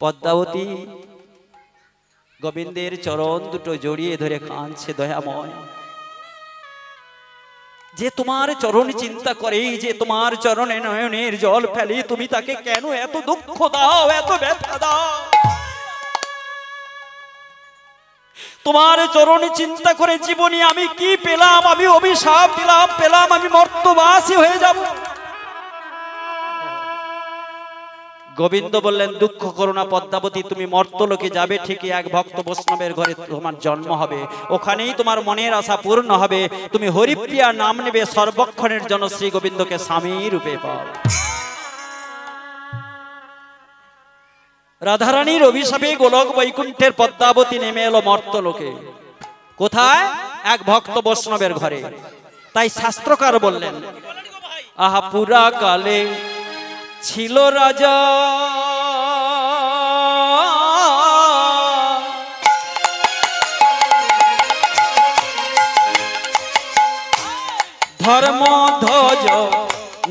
পদ্মাবতী গোবিন্দের চরণ দুটো জড়িয়ে ধরে কাঁদছে। দয়াময়, যে তোমার চরণ চিন্তা করে, যে তোমার চরণে নয়নের জল ফেলে, তুমি তাকে কেন এত দুঃখ দাও, এত ব্যথা দাও? তোমার চরণে চিন্তা করে জীবনে আমি কি পেলাম? আমি অভিশাপ দিলাম, পেলাম আমি মর্তবাসী হয়ে যাব। গোবিন্দ বললেন, দুঃখ করো না পদ্মাবতী, তুমি মর্তলোকে যাবে ঠিকই, এক ভক্ত বৈষ্ণবের ঘরে তোমার জন্ম হবে, ওখানেই তোমার মনের আশা পূর্ণ হবে, তুমি হরিপ্রিয়া নাম নেবে, সর্বক্ষণের জন্য শ্রী গোবিন্দকে স্বামী রূপে পাও। রাধারানীর অভিশাপে গোলক বৈকুণ্ঠের পদ্মাবতী নেমে এলো মর্তলোকে। কোথায়? এক ভক্ত বৈষ্ণবের ঘরে। তাই শাস্ত্রকার বললেন, আহা পুরা কালে ছিল রাজা ধর্ম ধ্বজ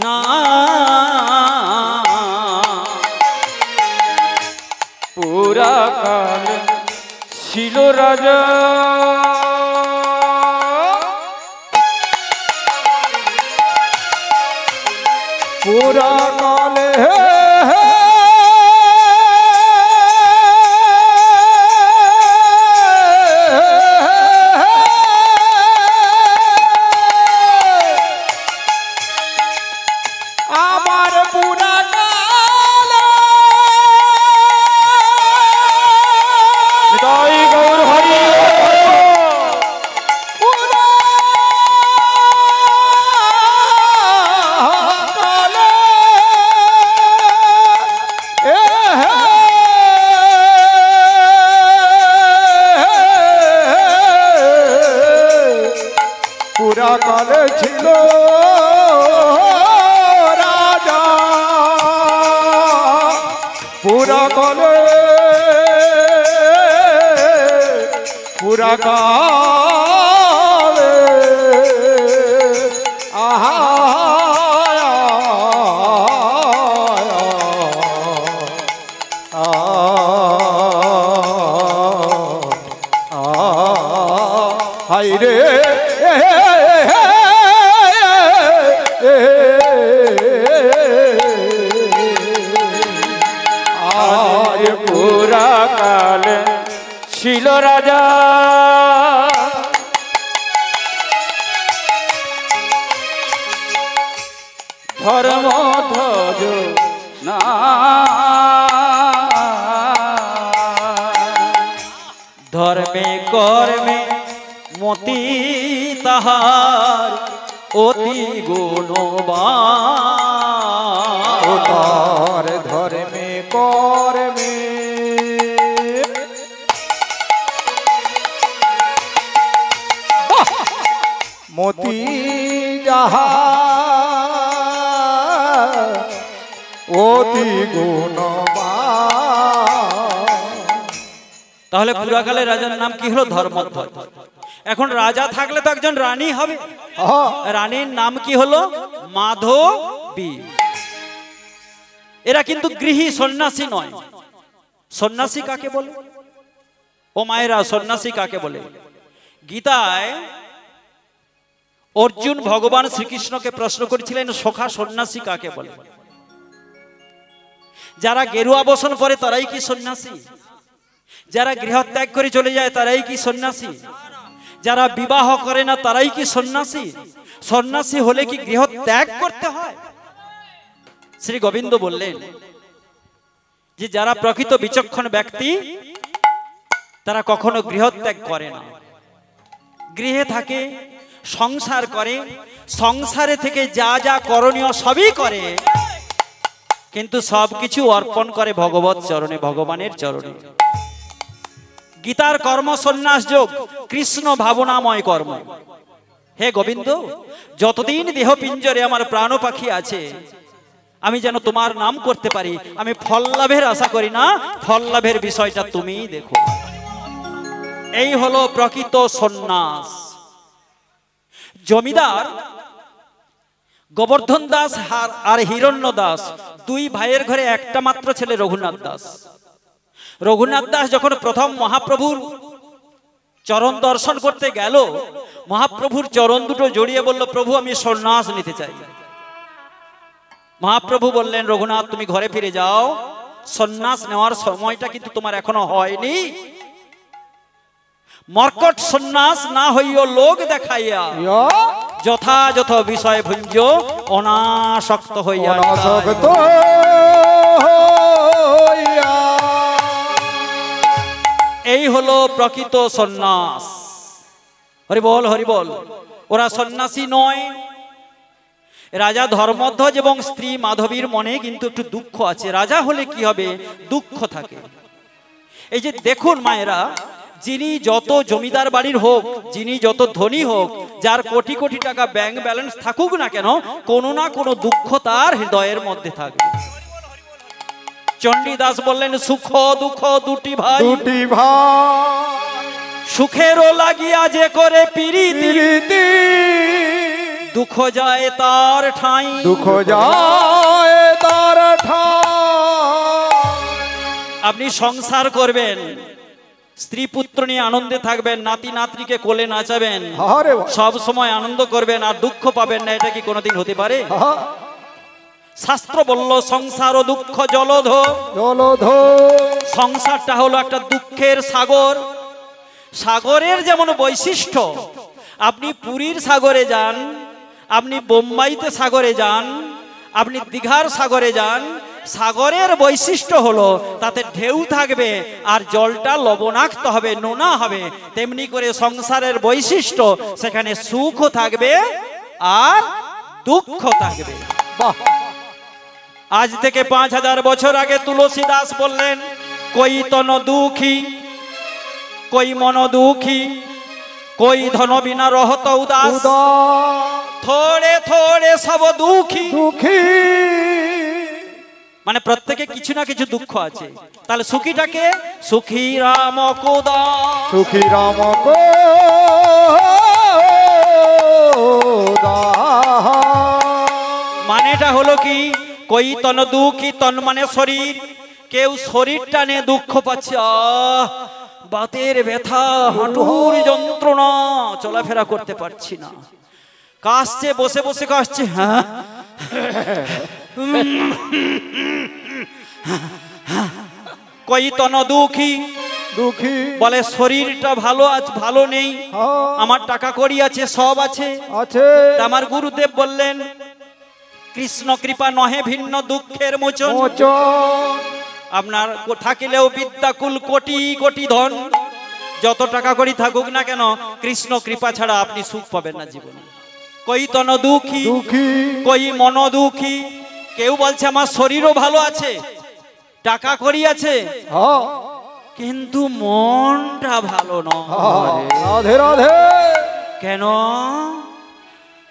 না, পুরা কাল ছিল রাজা পুরা কালে আমার পুরা কালে জয় গৌর হরি পুরা কালে ছিল রাজা, পুরা কালে পুরা কালে আহা হাই রে আজ পুরা কাল ছিল রাজা ধর্ম ধ্বজ না, ধর্মে কর্মে মতি তাহার অতি গুণবান, তার ধর্মে কর্মে মতি যাহা অতি গুণবান। তাহলে পুরাকালে রাজার নাম কি হলো? ধর্মধ্বজ। এখন রাজা থাকলে তো একজন রানী হবে, রানীর নাম কি হলো? মাধবী। এরা কিন্তু গৃহী, সন্ন্যাসী নয়। সন্ন্যাসী কাকে বলে? ও মায়েরা, সন্ন্যাসী কাকে বলে? গীতায় অর্জুন ভগবান শ্রীকৃষ্ণকে প্রশ্ন করেছিলেন, সখা সন্ন্যাসী কাকে বলে? যারা গেরুয়া বসন পরে তারাই কি সন্ন্যাসী? যারা গৃহত্যাগ করে চলে যায় তারাই কি সন্ন্যাসী? যারা বিবাহ করে না তারাই কি সন্ন্যাসী? সন্ন্যাসী হলে কি গৃহত্যাগ করতে হয়? শ্রী গোবিন্দ বললেন যে যারা প্রকৃত বিচক্ষণ ব্যক্তি তারা কখনো গৃহত্যাগ করে না, গৃহে থাকে, সংসার করে, সংসারে থেকে যা যা করণীয় সবই করে, কিন্তু সবকিছু অর্পণ করে ভগবত চরণে, ভগবানের চরণে। গীতার কর্ম সন্ন্যাস যোগ, কৃষ্ণ ভাবনাময় কর্ম। হে গোবিন্দ, যতদিন দেহ পিঞ্জরে আমার প্রাণ পাখি আছে, আমি যেন তোমার নাম করতে পারি। আমি ফল লাভের আশা করি না, ফল লাভের বিষয়টা তুমিই দেখো। এই হলো প্রকৃত সন্ন্যাস। জমিদার গোবর্ধন দাস আর হিরণ্য দাস দুই ভাইয়ের ঘরে একটা মাত্র ছেলে রঘুনাথ দাস। রঘুনাথ দাস যখন প্রথম মহাপ্রভুর চরণ দর্শন করতে গেল, মহাপ্রভুর চরণ দুটো জড়িয়ে বলল, প্রভু আমি সন্ন্যাস নিতে চাই। মহাপ্রভু বললেন, রঘুনাথ তুমি ঘরে ফিরে যাও, সন্ন্যাস নেওয়ার সময়টা কিন্তু তোমার এখনো হয়নি। মর্কট সন্ন্যাস না হইও লোক দেখাইয়া, যথাযথ বিষয় ভুঞ্জ অনাসক্ত হইয়া। এই হলো প্রকৃত সন্ন্যাস। হরিবল হরিবল। ওরা সন্ন্যাসী নয়। রাজা ধর্মধ্বজ এবং স্ত্রী মাধবীর মনে কিন্তু একটু দুঃখ আছে। রাজা হলে কি হবে? দুঃখ থাকে। এই যে দেখুন মায়েরা, যিনি যত জমিদার বাড়ির হোক, যিনি যত ধনী হোক, যার কোটি কোটি টাকা ব্যাংক ব্যালেন্স থাকুক না কেন, কোনো না কোনো দুঃখ তার হৃদয়ের মধ্যে থাকবে। চণ্ডীদাস বললেন, সুখ দুঃখ দুটি ভাই, দুটি ভাই, সুখেরও লাগিয়া যে করে পিরিতি, দুঃখ যায় তার ঠাঁই, দুঃখ যায় তার ঠাঁই। আপনি সংসার করবেন, স্ত্রী পুত্র নিয়ে আনন্দে থাকবেন, নাতি নাতনিকে কোলে নাচাবেন, সব সময় আনন্দ করবেন, আর দুঃখ পাবেন না, এটা কি কোনোদিন হতে পারে? শাস্ত্র বলল, সংসার ও দুঃখ জলধ। সংসারটা হলো একটা দুঃখের সাগর। সাগরের যেমন বৈশিষ্ট্য, আপনি পুরীর সাগরে যান, আপনি বোম্বাইতে সাগরে যান, আপনি দীঘার সাগরে যান, সাগরের বৈশিষ্ট্য হলো তাতে ঢেউ থাকবে আর জলটা লবণাক্ত হবে, নোনা হবে। তেমনি করে সংসারের বৈশিষ্ট্য, সেখানে সুখ থাকবে আর দুঃখ থাকবে। আজ থেকে 5000 বছর আগে তুলসী দাস বললেন, কই তন দুঃখী, কই মন দুঃখী, কই ধন বিনা রহত উদাস, থোড়ে থোড়ে সব দুঃখী। মানে প্রত্যেকে কিছু না কিছু দুঃখ আছে। তাহলে সুখীটাকে সুখী রাম কোদা, সুখী রাম কোদা। মানেটা হলো কি, কই তন দুঃখী, তন মানে শরীর, কেউ শরীরটা নিয়ে দুঃখ পাচ্ছে, বাতের ব্যথা, হাঁটুর যন্ত্রণা, চলাফেরা করতে পারছি না, কাশছে, বসে বসে কাশছে, হ্যাঁ কই তন দুঃখী, দুঃখী বলে শরীরটা ভালো আছে, ভালো নেই, আমার টাকা কড়ি আছে, সব আছে। আমার গুরুদেব বললেন, কৃষ্ণ কৃপা নহে ভিন্ন দুঃখের মোচন। আপনার থাকিলেও বিদ্যাকুল কোটি কোটি ধন, যত টাকা কড়ি থাকুক না কেন, কৃষ্ণ কৃপা ছাড়া আপনি সুখ পাবেন না জীবনে। কই তন দুঃখী, কই মন দুঃখী। কেউ বলছে আমার শরীরও ভালো আছে, টাকা কড়ি আছে, কিন্তু মনটা ভালো নয়। রাধে রাধে। কেন?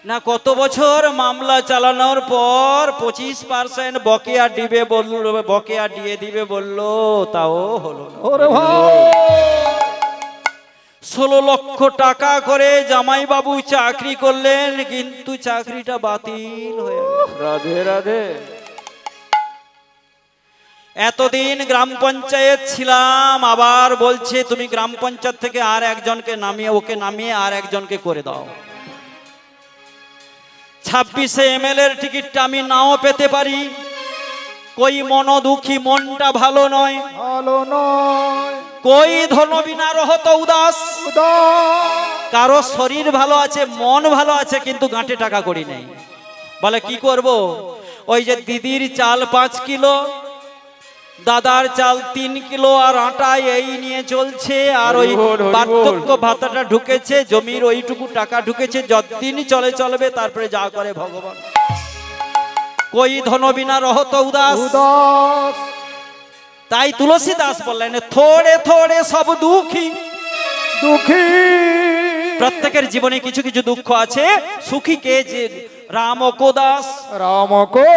না কত বছর মামলা চালানোর পর 25% বকেয়া দিবে বললো, বকেয়া দিয়ে দিবে বললো, তাও হলো না। ওরে ভাই 16 লক্ষ টাকা করে জামাইবাবু চাকরি করলেন, কিন্তু চাকরিটা বাতিল হয়ে গেল। রাধে রাধে। এতদিন গ্রাম পঞ্চায়েত ছিলাম, আবার বলছে তুমি গ্রাম পঞ্চায়েত থেকে আর একজনকে নামিয়ে, ওকে নামিয়ে আর একজনকে করে দাও। 26 MLA এর টিকিটটা আমি নাও পেতে পারি, কই মন দুঃখী, মনটা ভালো নয়, ভালো নয়, কই ধনবিনা রহত উদাস। কারো শরীর ভালো আছে, মন ভালো আছে, কিন্তু গাঁটে টাকা করি নেই। বলে কি করব? ওই যে দিদির চাল 5 কিলো, দাদার চাল 3 কিলো আর আটা, এই নিয়ে চলছে। আর ওই বার্ধক্য ভাতাটা ঢুকেছে, জমির ওইটুকু টাকা ঢুকেছে, যতদিন চলে চলবে, তারপরে যা করে ভগবান। কই ধনবিনা রহত উদাস। তাই তুলসী দাস বললেন, থোড়ে থোড়ে সব দুঃখী দুঃখী। প্রত্যেকের জীবনে কিছু কিছু দুঃখ আছে, সুখী কে? যে রাম কো দাস, রাম কো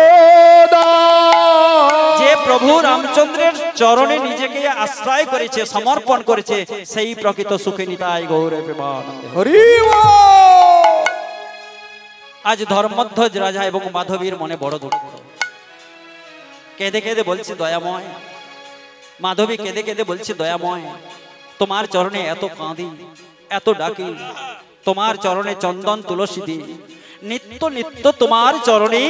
দাস, যে প্রভু রামচন্দ্রের চরণে নিজেকে আশ্রয় করেছে, সমর্পণ করেছে, সেই প্রকৃত সুখী। নিতাই গৌর প্রেমানন্দে। হরি বল। আজ ধর্মধ্বজ রাজা এবং মাধবীর মনে বড় দুঃখ। কেঁদে কেঁদে বলছে দয়াময়, মাধবী কেঁদে কেঁদে বলছে দয়াময়, তোমার চরণে এত কাঁদি, এত ডাকি, তোমার চরণে চন্দন তুলসী দিই, নিত্য নিত্য তোমার চরণে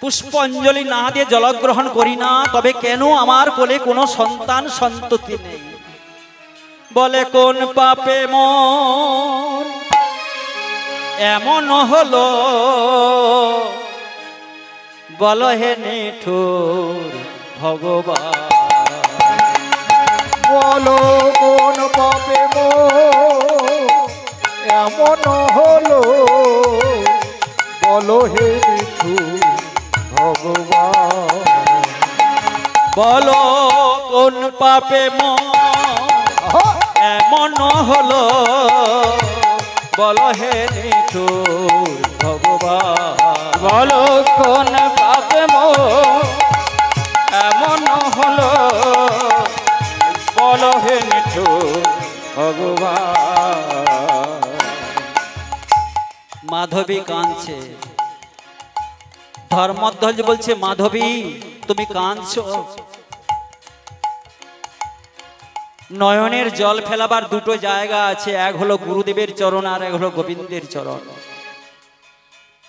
পুষ্পাঞ্জলি না দিয়ে জলগ্রহণ করি না, তবে কেন আমার কোলে কোনো সন্তান সন্ততি নেই? বলে কোন পাপে মোর এমন হলো, বল হে নিঠুর ভগবান। বলো কোন পাপে মোর এমন হলো, বলো হে নিঠুর ভগবান। বলো কোন পাপে মোর এমন হলো, বলো হে নিঠুর ভগবান। বলো কোন পাপে মোর এমন হলো, বলো হে নিঠুর ভগবান। মাধবী কাঁদছে। ধর্মধ্বজ বলছে, মাধবী তুমি কাঁদছো? নয়নের জল ফেলাবার দুটো জায়গা আছে, এক হলো গুরুদেবের চরণ, আর এক হলো গোবিন্দের চরণ।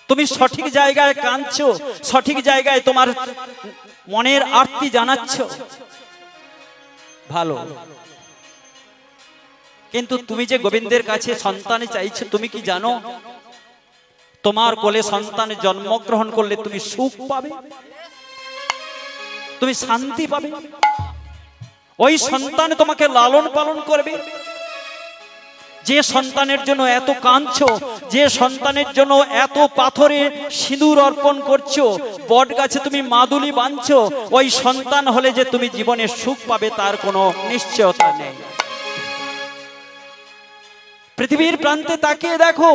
তুমি সঠিক জায়গায় কাঁদছো, সঠিক জায়গায় তোমার মনের আরতি জানাচ্ছ, ভালো। কিন্তু তুমি যে গোবিন্দের কাছে সন্তান চাইছো, তুমি কি জানো তোমার কোলে সন্তান জন্মগ্রহণ করলে তুমি সুখ পাবে, তুমি শান্তি পাবে, ওই সন্তান তোমাকে লালন পালন করবে। যে সন্তানের জন্য এত কাঁদছো, যে সন্তানের জন্য এত পাথরে সিঁদুর অর্পণ করছো, বট গাছে তুমি মাদুলি বাঁধছো, ওই সন্তান হলে যে তুমি জীবনে সুখ পাবে তার কোনো নিশ্চয়তা নেই। পৃথিবীর প্রান্তে তাকিয়ে দেখো,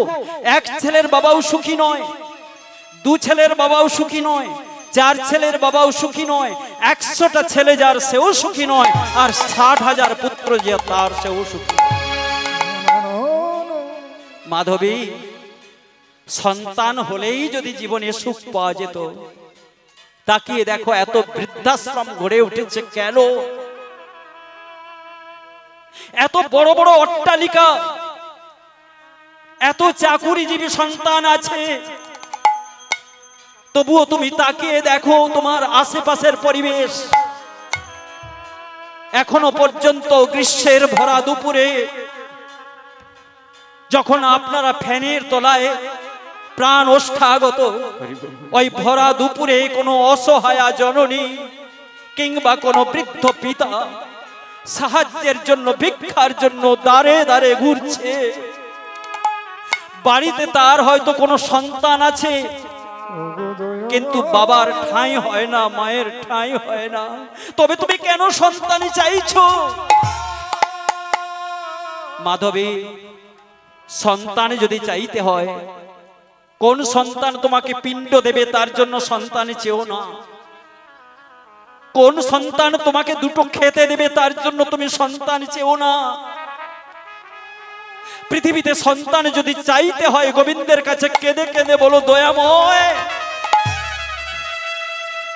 এক ছেলের বাবাও সুখী নয়, 2 ছেলের বাবাও সুখী নয়, 4 ছেলের বাবাও সুখী নয়, 100টা ছেলে যার সেও সুখী নয়, আর 60,000 পুত্র যে তার সেও সুখী। মাধবী, সন্তান হলেই যদি জীবনে সুখ পাওয়া যেত, তাকিয়ে দেখো এত বৃদ্ধাশ্রম গড়ে উঠেছে কেন? এত বড় বড় অট্টালিকা, এত চাকুরিজীবী সন্তান আছে, তবুও তুমি তাকিয়ে দেখো তোমার আশেপাশের পরিবেশ। এখনো পর্যন্ত গ্রীষ্মের ভরা দুপুরে যখন আপনারা ফ্যানের তলায় প্রাণ ওষ্ঠাগত, ওই ভরা দুপুরে কোনো অসহায়া জননী কিংবা কোনো বৃদ্ধ পিতা সাহায্যের জন্য, ভিক্ষার জন্য দাঁড়ে দাঁড়ে ঘুরছে। বাড়িতে তার হয়তো কোনো সন্তান আছে, কিন্তু বাবার ঠাঁই হয় না, মায়ের ঠাঁই হয় না। তবে তুমি কেন সন্তানই চাইছো? মাধবী, সন্তান যদি চাইতে হয় কোন সন্তান তোমাকে পিণ্ড দেবে তার জন্য সন্তান চেও না। কোন সন্তান তোমাকে দুটো খেতে দেবে তার জন্য তুমি সন্তান চেও না। পৃথিবীতে সন্তান যদি চাইতে হয় গোবিন্দের কাছে কেঁদে কেঁদে বলো, দয়াময়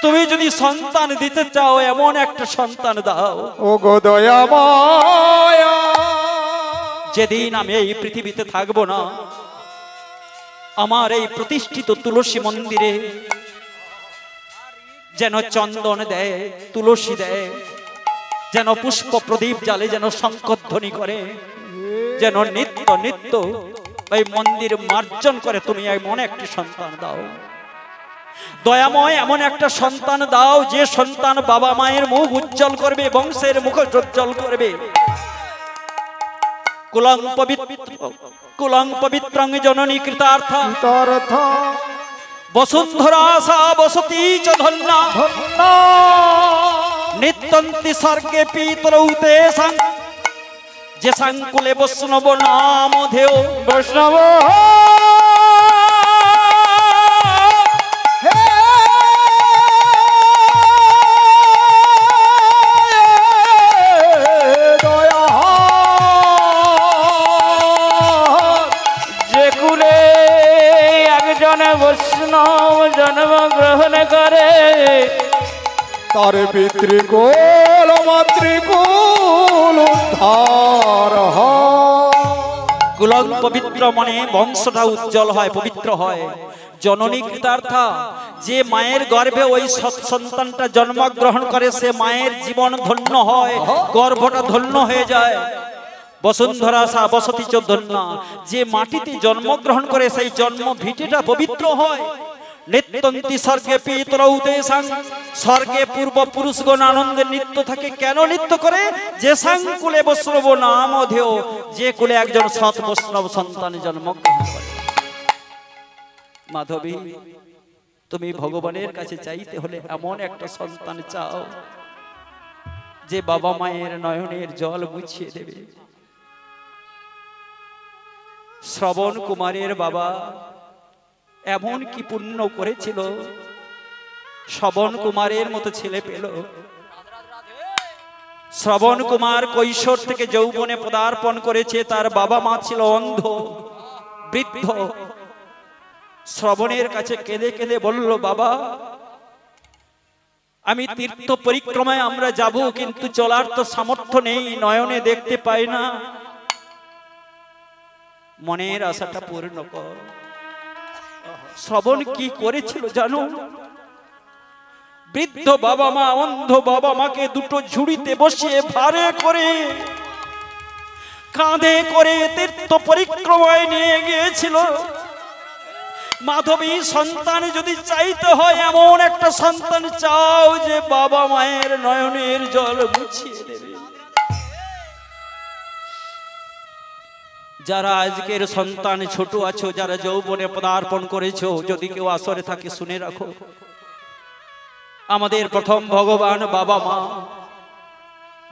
তুমি যদি সন্তান দিতে চাও এমন একটা সন্তান দাও। ও গো দয়াময়, যেদিন আমি এই পৃথিবীতে থাকবো না, আমার এই প্রতিষ্ঠিত তুলসী মন্দিরে যেন চন্দন দেয়, তুলসী দেয়, যেন পুষ্প প্রদীপ জ্বালে, যেন শঙ্খধ্বনি করে, যেন নিত্য নিত্য এই মন্দির মার্জন করে, তুমি এমন একটি সন্তান দাও। দয়াময় এমন একটা সন্তান দাও যে সন্তান বাবা মায়ের মুখ উজ্জ্বল করবে, বংশের মুখ উজ্জ্বল করবে। কুলং পবিত্রং জননী কৃতার্থা বসুন্ধরা সা বসতি চ ধন্যা নিত্যন্তি স্বর্গে পিতরৌ তেষাং যেষাং কুলে বৈষ্ণব নামধেয়। বৈষ্ণব বৈষ্ণব জন্ম গ্রহণ করে তার পিতৃকুল মাতৃকুল উদ্ধার হয়। কুলং পবিত্র মানে বংশটা উজ্জ্বল হয়, পবিত্র হয়। জননী কৃতার্থা, যে মায়ের গর্ভে ওই সন্তানটা জন্মগ্রহণ করে সে মায়ের জীবন ধন্য হয়, গর্ভটা ধন্য হয়ে যায়। বসুন্ধরা সা বসতি চ ধন্যা, যে মাটিতে জন্মগ্রহণ করে সেই জন্ম ভিটেটা পবিত্র হয়। নিত্যন্তি স্বর্গে পিতরৌ তেষাং, স্বর্গে পূর্বপুরুষগণ আনন্দে নৃত্য থাকে। কেন নৃত্য করে? যেষাং কুলে বৈষ্ণব নামধেয়, যে কুলে একজন সৎ বৈষ্ণব সন্তান জন্মগ্রহণ করে। মাধবী, তুমি ভগবানের কাছে চাইতে হলে এমন একটা সন্তান চাও যে বাবা মায়ের নয়নের জল মুছিয়ে দেবে। শ্রবণ কুমারের বাবা এমন কি পুণ্য করেছিল, শ্রবণ কুমারের মতো ছেলে পেল। শ্রবণ কুমার কৈশোর থেকে যৌবনে পদার্পণ করেছে, তার বাবা মা ছিল অন্ধ বৃদ্ধ। শ্রবণের কাছে কেঁদে কেঁদে বলল, বাবা আমি তীর্থ পরিক্রমায় আমরা যাব, কিন্তু চলার তো সামর্থ্য নেই, নয়নে দেখতে পাই না, মনের আশাটা পূর্ণ কর। শ্রবণ কি করেছিল জানো? বৃদ্ধ বাবা মা, অন্ধ বাবা মাকে দুটো ঝুড়িতে বসিয়ে ভারে করে কাঁধে করে তীর্থ পরিক্রমায় নিয়ে গিয়েছিল। মাধবী, সন্তান যদি চাইতে হয় এমন একটা সন্তান চাও যে বাবা মায়ের নয়নের জল মুছিয়ে দেবে। যারা আজকের সন্তান ছোট আছো, যারা যৌবনে পদার্পণ করেছো, যদি কেউ আসরে থাকে শুনে রাখো, আমাদের প্রথম ভগবান বাবা মা।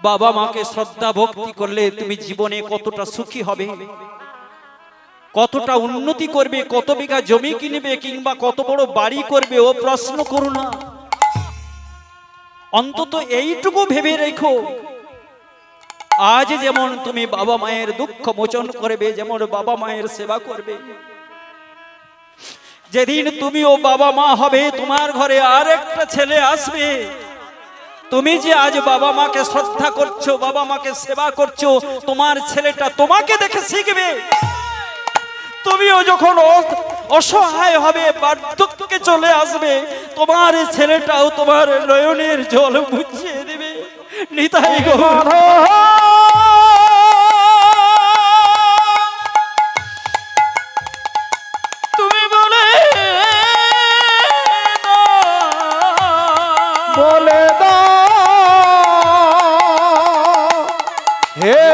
বাবা মাকে শ্রদ্ধা ভক্তি করলে তুমি জীবনে কতটা সুখী হবে, কতটা উন্নতি করবে, কত বিঘা জমি কিনবে কিংবা কত বড় বাড়ি করবে ও প্রশ্ন করো না। অন্তত এইটুকু ভেবে রেখো, আজ যেমন তুমি বাবা মায়ের দুঃখ মোচন করবে, যেমন বাবা মায়ের সেবা করবে, যেদিন তুমিও বাবা মা হবে তোমার ঘরে আর একটা ছেলে আসবে। তুমি যে আজ বাবা মাকে শ্রদ্ধা করছো, বাবা মাকে সেবা করছো, তোমার ছেলেটা তোমাকে দেখে শিখবে। তুমিও যখন অসহায় হবে, বার্ধক্যে চলে আসবে, তোমার ছেলেটাও তোমার নয়নের জল মুছিয়ে দেবে। নিতাই গৌর। তুমি বলে দাও হে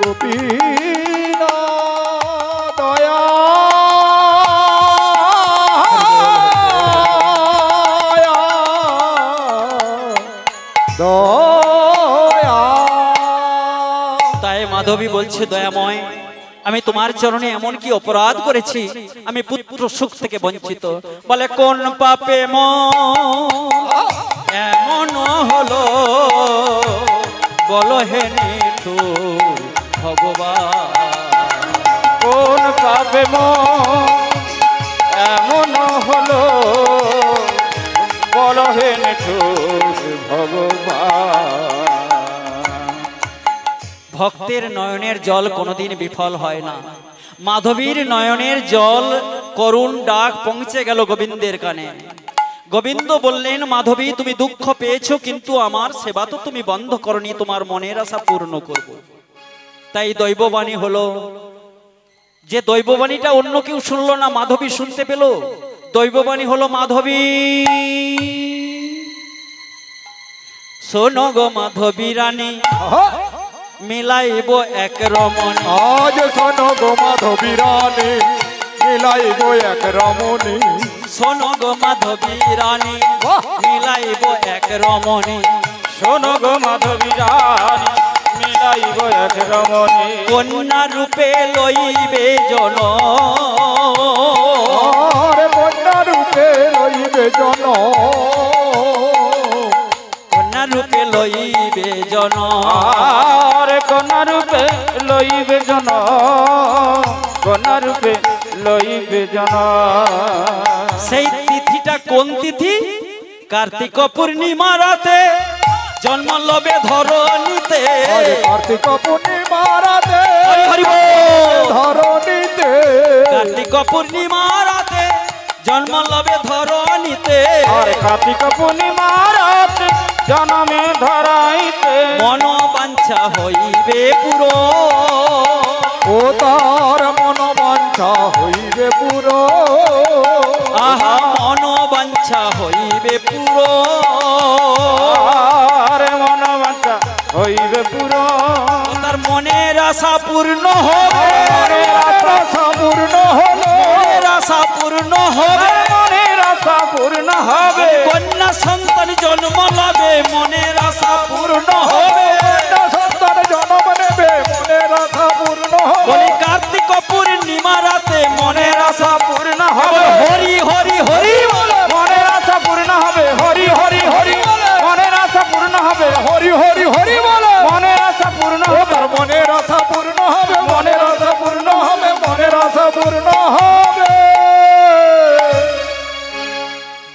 গোপীনা দয়া দয়া। তাই মাধবী বলছে, দয়াময় আমি তোমার চরণে এমন কি অপরাধ করেছি আমি পুত্র সুখ থেকে বঞ্চিত। বলে কোন পাপে এমন হলো বলো হে নিঠুর ভগবান। কোন পাপে এমন হলো বলো হে নিঠুর ভগবান। ভক্তের নয়নের জল কোনোদিন বিফল হয় না। মাধবীর নয়নের জল করুণ ডাক পৌঁছে গেল গোবিন্দের কানে। গোবিন্দ বললেন, মাধবী তুমি দুঃখ পেয়েছো, কিন্তু আমার সেবা তো তুমি বন্ধ করনি, তোমার মনের আশা পূর্ণ করব। তাই দৈববাণী হলো, যে দৈববাণীটা অন্য কেউ শুনলো না, মাধবী শুনতে পেল। দৈববাণী হলো, মাধবী শোনো গো মাধবী রানী, মিলাইব এক রমণ। আজ শোনো গো মাধবী রানী, মিলাইব এক রমণী। শোনো গো মাধবী রানী, মিলাইব এক রমণী। শোনো গো মাধবী রানী, মিলাইব এক রমণী। কন্যা রূপে লইবে জন, আরে কন্যা রূপে লইবে জন, কন্যা রূপে লইবে জন। আরে কন্যা রূপে লইবে জন, কন্যা রূপে লইবে জন। সেই তিথিটা কোন তিথি? কার্তিক পূর্ণিমা রাতে জন্ম লবে ধরণীতে। আরে কার্তিক পূর্ণিমা রাতে হরি হরি বল। ধরণীতে, কার্তিক পূর্ণিমা রাতে জন্ম লবে ধরণীতে। আরে কার্তিক পূর্ণিমা রাতে জনমে ধরাইতে। মন বাঞ্ছা হইবে পুরো, ও তার মন বাঞ্ছা হইবে পুরো। আহা মন বাঞ্ছা হইবে পুরো। আরে মন বাঞ্ছা হইবে পুরো। তার মনের আশা পূর্ণ হবে, মনের আশা পূর্ণ হলো, মনের আশা পূর্ণ হবে। মনের আশা পূর্ণ হবে। কন্যা সন্তান জন্ম লবে, মনের আশা পূর্ণ হবে। কন্যা সন্তান জন্ম নেবে, মনের আশা পূর্ণ হবে। বলি কার্তিক পূর্ণিমা রাতে মনের আশা পূর্ণ হবে। হরি হরি হরি বলো। মনের আশা পূর্ণ হবে। হরি হরি হরি, মনের আশা পূর্ণ হবে। হরি হরি হরি বলে মনের আশা পূর্ণ ও হবে। তার মনের আশা পূর্ণ হবে, মনের আশা পূর্ণ হবে, মনের আশা পূর্ণ হবে।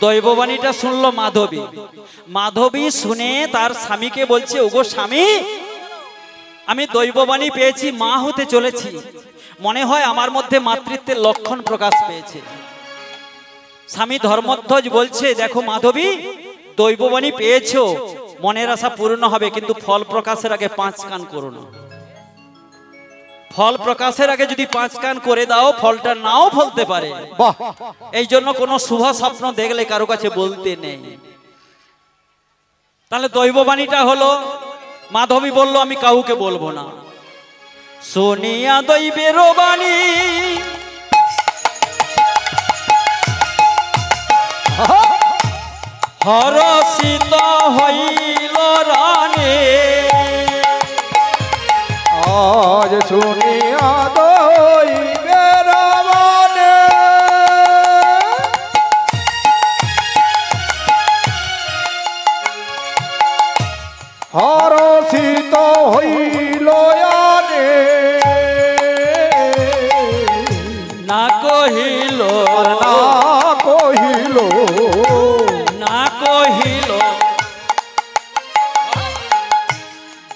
দৈববাণীটা শুনলো মাধবী। মাধবী শুনে তার স্বামীকে বলছে, ওগো স্বামী, আমি দৈববাণী পেয়েছি, মা হতে চলেছি। মনে হয় আমার মধ্যে মাতৃত্বের লক্ষণ প্রকাশ পেয়েছে। স্বামী ধর্মধ্বজ বলছে, দেখো মাধবী, দৈববাণী পেয়েছো, মনের আশা পূর্ণ হবে, কিন্তু ফল প্রকাশের আগে 5 কান করো না। ফল প্রকাশের আগে যদি 5 কান করে দাও, ফলটা নাও ফলতে পারে। বাহ, এই জন্য কোনো শুভ স্বপ্ন দেখলে কারো কাছে বলতে নেই। তাহলে দৈববাণীটা হলো, মাধবী বলল আমি কাউকে বলবো না। শুনিয়া দৈবের বাণী হরষিত হইল রানী। আজ শুনিয়া দৈবের বাণী, হরষিত হইল আনে। না কহিল, না কহিল, না কহিল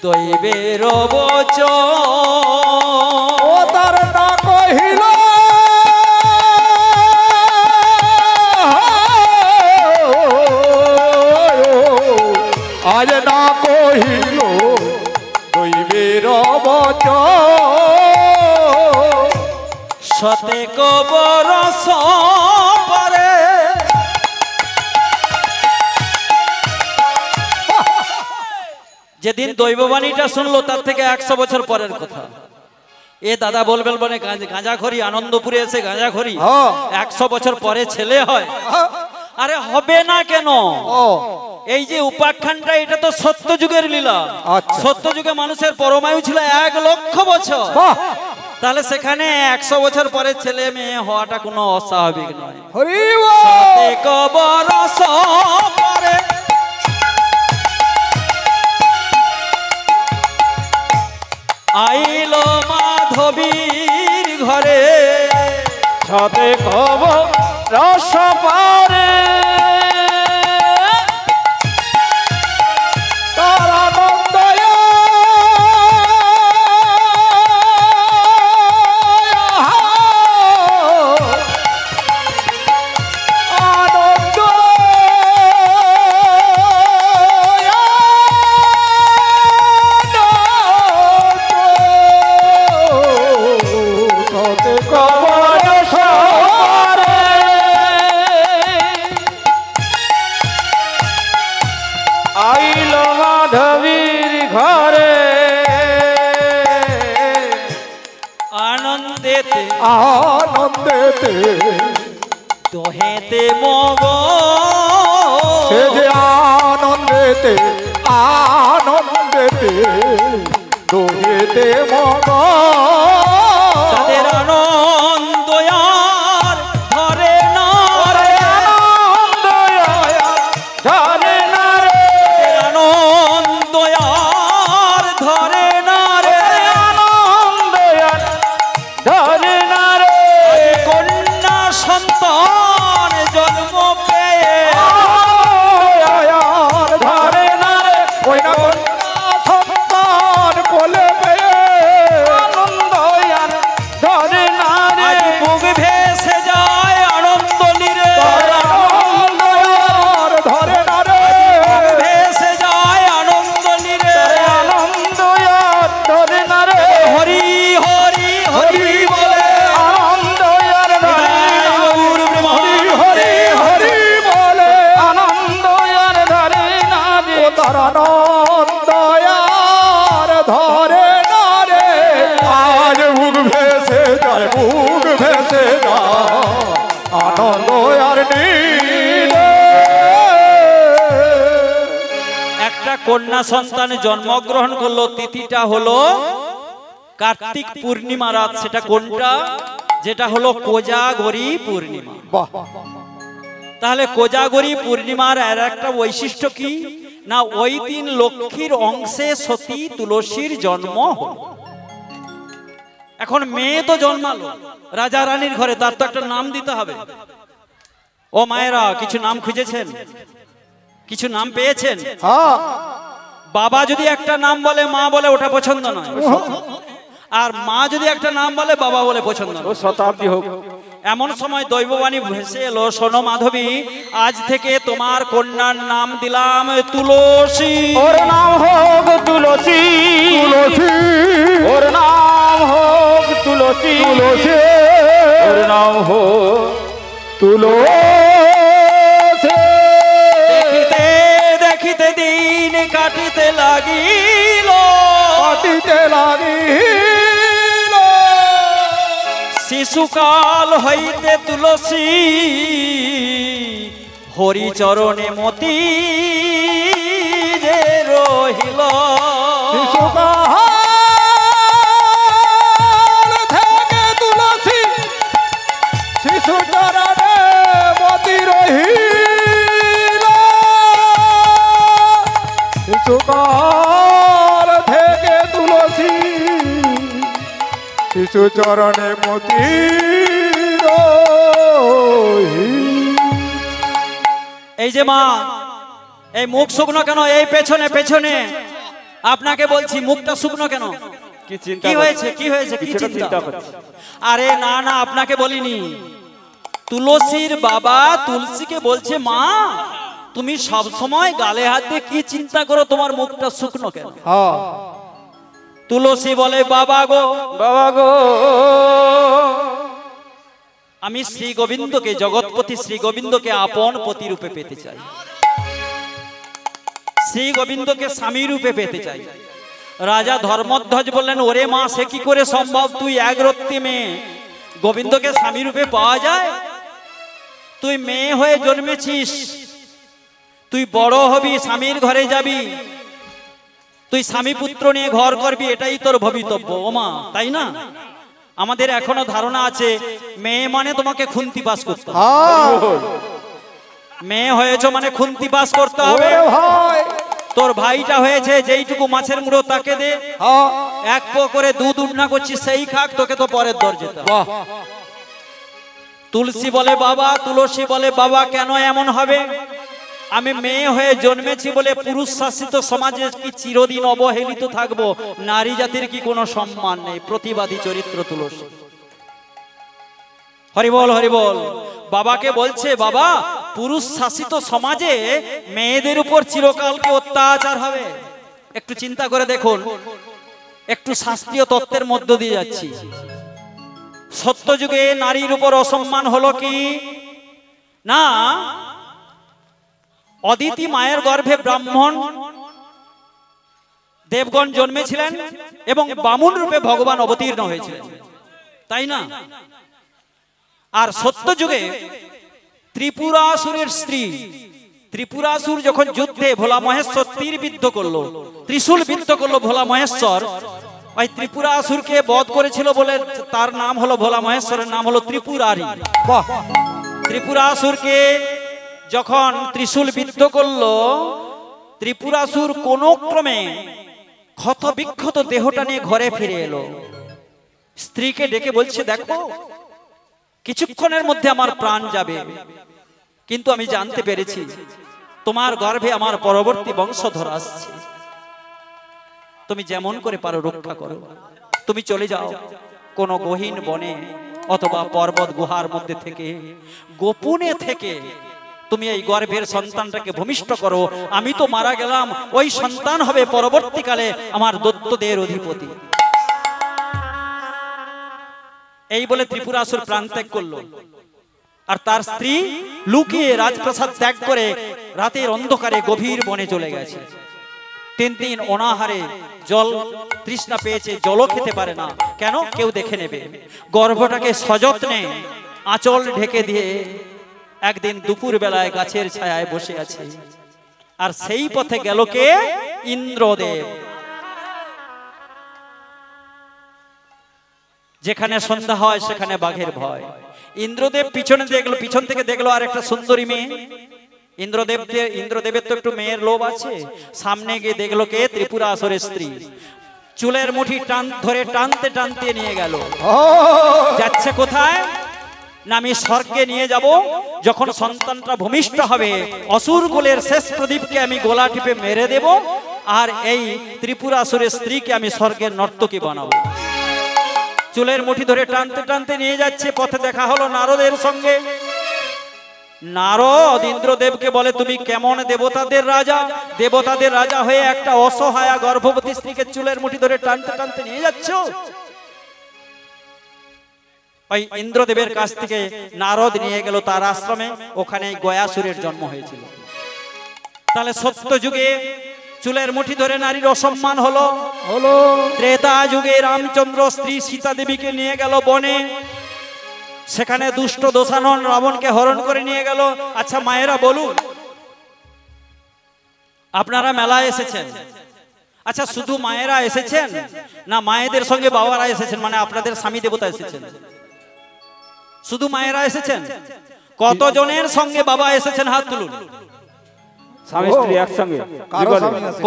দৈবের বচন। ও তার না কহিল, আজ না কহিল দৈবের বচন। সতে বরস পরে যেদিন দৈববাণীটা শুনলো, তার থেকে 100 বছর পরের কথা। এ দাদা বলবেন বলে গাঁজাখড়ি, আনন্দপুরে এসে গাঁজাখড়ি 100 বছর পরে ছেলে হয়? আরে হবে না কেন? এই যে উপাখ্যানটা, এটা তো সত্যযুগের লীলা। আচ্ছা। সত্যযুগে মানুষের পরমায়ু ছিল 1 লক্ষ বছর। তাহলে সেখানে 100 বছর পরে ছেলে মেয়ে হওয়াটা কোনো অস্বাভাবিক নয়। হরি বল। শতেক বরষ পরে আইল মাধবীর ঘরে, শতেক বরষ পরে তার আনন্দয় আনন্দ শতেক বরষ পরে আইল মাধবীর ঘরে, আনন্দেতে আনন্দেতে দোহেতে মগ সে যে আনন্দেতে আনন্দেতে দোহেতে মগ তাদের আনন্দ আর ধরে না রে, আনন্দ ধরে না রে, আনন্দ আর ধরে না রে, আনন্দ ধরে না রে, কন্যা সন্তান জন্ম পেয়ে ধরে না রে, ওই না কন্যা সন্তান কোলে পেয়ে আনন্দ ধরে না রে, আজ বুক ভেসে যায় আনন্দ নীরে, আনন্দ আর ধরে না রে ভেসে যায় আনন্দ নীরে, আনন্দ ধরে না রে, হরি হরি হরি বলে আনন্দ ধরে গুরু ব্রহ্মা হরি হরি বলে আনন্দ ধরে না রে, ও তার আনন্দ আর ধরে না রে আজ বুক ভেসে যায় বুক ভেসে যায় আনন্দ আর নীলে একটা কন্যা সন্তান জন্মগ্রহণ করলো, তিথিটা হলো কার্তিক পূর্ণিমা রাত। সেটা কোনটা? যেটা হলো কোজাগরী পূর্ণিমা। বাহ তাহলে কোজাগরী পূর্ণিমার আর একটা বৈশিষ্ট্য কি না, ওই দিন লক্ষ্মীর অংশে সতী তুলসীর জন্ম হলো। এখন মেয়ে তো জন্মালো রাজা রানীর ঘরে, তার তো একটা নাম দিতে হবে। ও মায়েরা, কিছু নাম খুঁজেছেন? কিছু নাম পেয়েছেন? হ্যাঁ বাবা যদি একটা নাম বলে মা বলে ওটা পছন্দ নয়, আর মা যদি একটা নাম বলে বাবা বলে পছন্দ ও নয়। শতাব্দী হোক। এমন সময় দৈববাণী ভেসে এলো, শোনো মাধবী, আজ থেকে তোমার কন্যার নাম দিলাম তুলসী। ওর নাম হোক তুলসী, তুলসী ওর নাম হোক তুলসী, তুলসী ওর নাম হোক তুলসী দেখিতে দেখিতে দিন কাটিতে লাগিল, কাটিতে লাগিল শিশুকাল হইতে তুলসী হরিচরণে মতি যে রহিল। শিশুকাল থেকে তুলসী শিশু চরণে মতি রহিল, শিশুকাল থেকে তুলসী শিশু চরণে মতি রহিল। এই যে মা, এই মুখ শুকনো কেন? এই পেছনে পেছনে আপনাকে বলছি, মুখটা শুকনো কেন? কি চিন্তা কি করছিস? হয়েছে? কি হয়েছে? কি কিছুটা চিন্তা? করছি। আরে না না, আপনাকে বলিনি। তুলসীর বাবা তুলসীকে বলছে, মা তুমি সব সময় গালে হাত দিয়ে কি চিন্তা করো, তোমার মুখটা শুকনো কেন? হ্যাঁ তুলসী বলে, বাবা গো, বাবা গো, আমি শ্রী গোবিন্দকে, জগৎপতি শ্রী গোবিন্দকে আপন পতি রূপে পেতে চাই, শ্রী গোবিন্দকে স্বামী রূপে পেতে চাই। রাজা ধর্মধ্বজ বললেন, ওরে মা, সে কি করে সম্ভব? তুই এক রত্তি মেয়ে, গোবিন্দকে স্বামী রূপে পাওয়া যায়? তুই মেয়ে হয়ে জন্মেছিস, তুই বড় হবি, স্বামীর ঘরে যাবি, তুই স্বামী পুত্র নিয়ে ঘর করবি, এটাই তোর ভবিতব্য ও মা, তাই না? আমাদের এখনো ধারণা আছে মেয়ে মানে তোমাকে খুন্তি পাস করতে হবে, মেয়ে হয়েছে মানে খুন্তি পাস করতে হবে। ভাই তোর ভাইটা হয়েছে যেইটুকু মাছের মুড়ো তাকে দে, এক পো করে দুধ উঠনা করছিস সেই খাক, তোকে তো পরের দর যেতে হবে। বাহ তুলসী বলে বাবা, তুলসী বলে বাবা, কেন এমন হবে? আমি মেয়ে হয়ে জন্মেছি বলে পুরুষ শাসিত সমাজে কি চিরদিন অবহেলিত থাকবো? নারী জাতির কি কোনো সম্মান নেই? প্রতিবাদী চরিত্র তুলসী। হরিবল হরিবল। বাবাকে বলছে, বাবা পুরুষ শাসিত সমাজে মেয়েদের উপর চিরকাল কি অত্যাচার হবে? একটু চিন্তা করে দেখুন, একটু শাস্ত্রীয় তত্ত্বের মধ্য দিয়ে যাচ্ছি। সত্যযুগে নারীর উপর অসম্মান হলো কি না? অদিতি মায়ের গর্ভে ব্রাহ্মণ দেবগণ জন্মেছিলেন এবং বামুন রূপে ভগবান অবতীর্ণ হয়েছিলেন, তাই না? আর সত্যযুগে ত্রিপুরাসুরের স্ত্রী, ত্রিপুরাসুর যখন যুদ্ধে ভোলা মহেশ্বর তীর বিদ্ধ করলো, ত্রিশূল বিদ্ধ করলো ভোলা মহেশ্বর, ওই ত্রিপুরাসুরকে বধ করেছিল বলে তার নাম হলো ভোলা মহেশ্বরের নাম হলো ত্রিপুরারি। বাহ ত্রিপুরাসুরকে যখন ত্রিশূল বিদ্ধ করলো, ত্রিপুরাসুর কোন ক্রমে ক্ষত বিক্ষত দেহটা নিয়ে ঘরে ফিরে এলো। স্ত্রীকে ডেকে বলছে, দেখো কিছুক্ষণের মধ্যে আমার প্রাণ যাবে, কিন্তু আমি জানতে পেরেছি তোমার গর্ভে আমার পরবর্তী বংশধর আসছে, তুমি যেমন করে পারো রক্ষা করো। তুমি চলে যাও কোন গহীন বনে অথবা পর্বত গুহার মধ্যে থেকে, গোপনে থেকে তুমি এই গর্ভের সন্তানটাকে ভূমিষ্ঠ করো। আমি তো মারা গেলাম, ওই সন্তান হবে পরবর্তীকালে আমার দৈত্যদের অধিপতি। এই বলে ত্রিপুরাসুর প্রাণ ত্যাগ করলো। আর তার স্ত্রী লুকিয়ে রাজপ্রাসাদ ত্যাগ করে রাতের অন্ধকারে গভীর বনে চলে গেছে। 3 দিন অনাহারে, জল তৃষ্ণা পেয়েছে, জলও খেতে পারে না। কেন? কেউ দেখে নেবে। গর্ভটাকে সযত্নে আঁচল ঢেকে দিয়ে একদিন দুপুর বেলায় গাছের ছায়ায় বসে আছে। আর সেই পথে গেল কে? ইন্দ্রদেব। যেখানে সন্ধ্যা হয় সেখানে বাঘের ভয়। ইন্দ্রদেব পিছন থেকে দেখলো আর একটা সুন্দরী মেয়ে। ইন্দ্রদেবের তো একটু মেয়ের লোভ আছে। সামনে গিয়ে দেখলো কে? ত্রিপুরাসুরের স্ত্রী। চুলের মুঠি ধরে টানতে টানতে নিয়ে গেল। যাচ্ছে কোথায়? না, আমি স্বর্গে নিয়ে যাব। যখন সন্তানটা ভূমিষ্ঠ হবে, অসুর কুলের শেষ প্রদীপকে আমি গলা টিপে মেরে দেব, আর এই ত্রিপুরাসুরের স্ত্রীকে আমি স্বর্গের নর্তকী বানাবো। চুলের মুঠি ধরে টানতে টানতে নিয়ে যাচ্ছে। পথে দেখা হলো নারদের সঙ্গে। নারদ ইন্দ্রদেবকে বলে, তুমি কেমন দেবতাদের রাজা? দেবতাদের রাজা হয়ে একটা অসহায়া গর্ভবতী স্ত্রীকে চুলের মুঠি ধরে টানতে টানতে নিয়ে যাচ্ছ? ওই ইন্দ্রদেবের কাছ থেকে নারদ নিয়ে গেল তার আশ্রমে। ওখানে গয়াসুরের জন্ম হয়েছিল। তাহলে সত্য যুগে চুলের মুঠি ধরে নারীর অসম্মান হলো। ত্রেতা যুগে রামচন্দ্র স্ত্রী সীতা দেবীকে নিয়ে গেল বনে। সেখানে দুষ্ট দশানন রাবণকে হরণ করে নিয়ে গেল। আচ্ছা মায়েরা বলুন, আপনারা মেলায় এসেছেন, আচ্ছা শুধু মায়েরা এসেছেন না মায়েদের সঙ্গে বাবারা এসেছেন? মানে আপনাদের স্বামী দেবতা এসেছেন? শুধু মায়েরা এসেছেন? কতজনের সঙ্গে বাবা এসেছেন? হাত তুলুন। স্বামী স্ত্রী একসঙ্গে।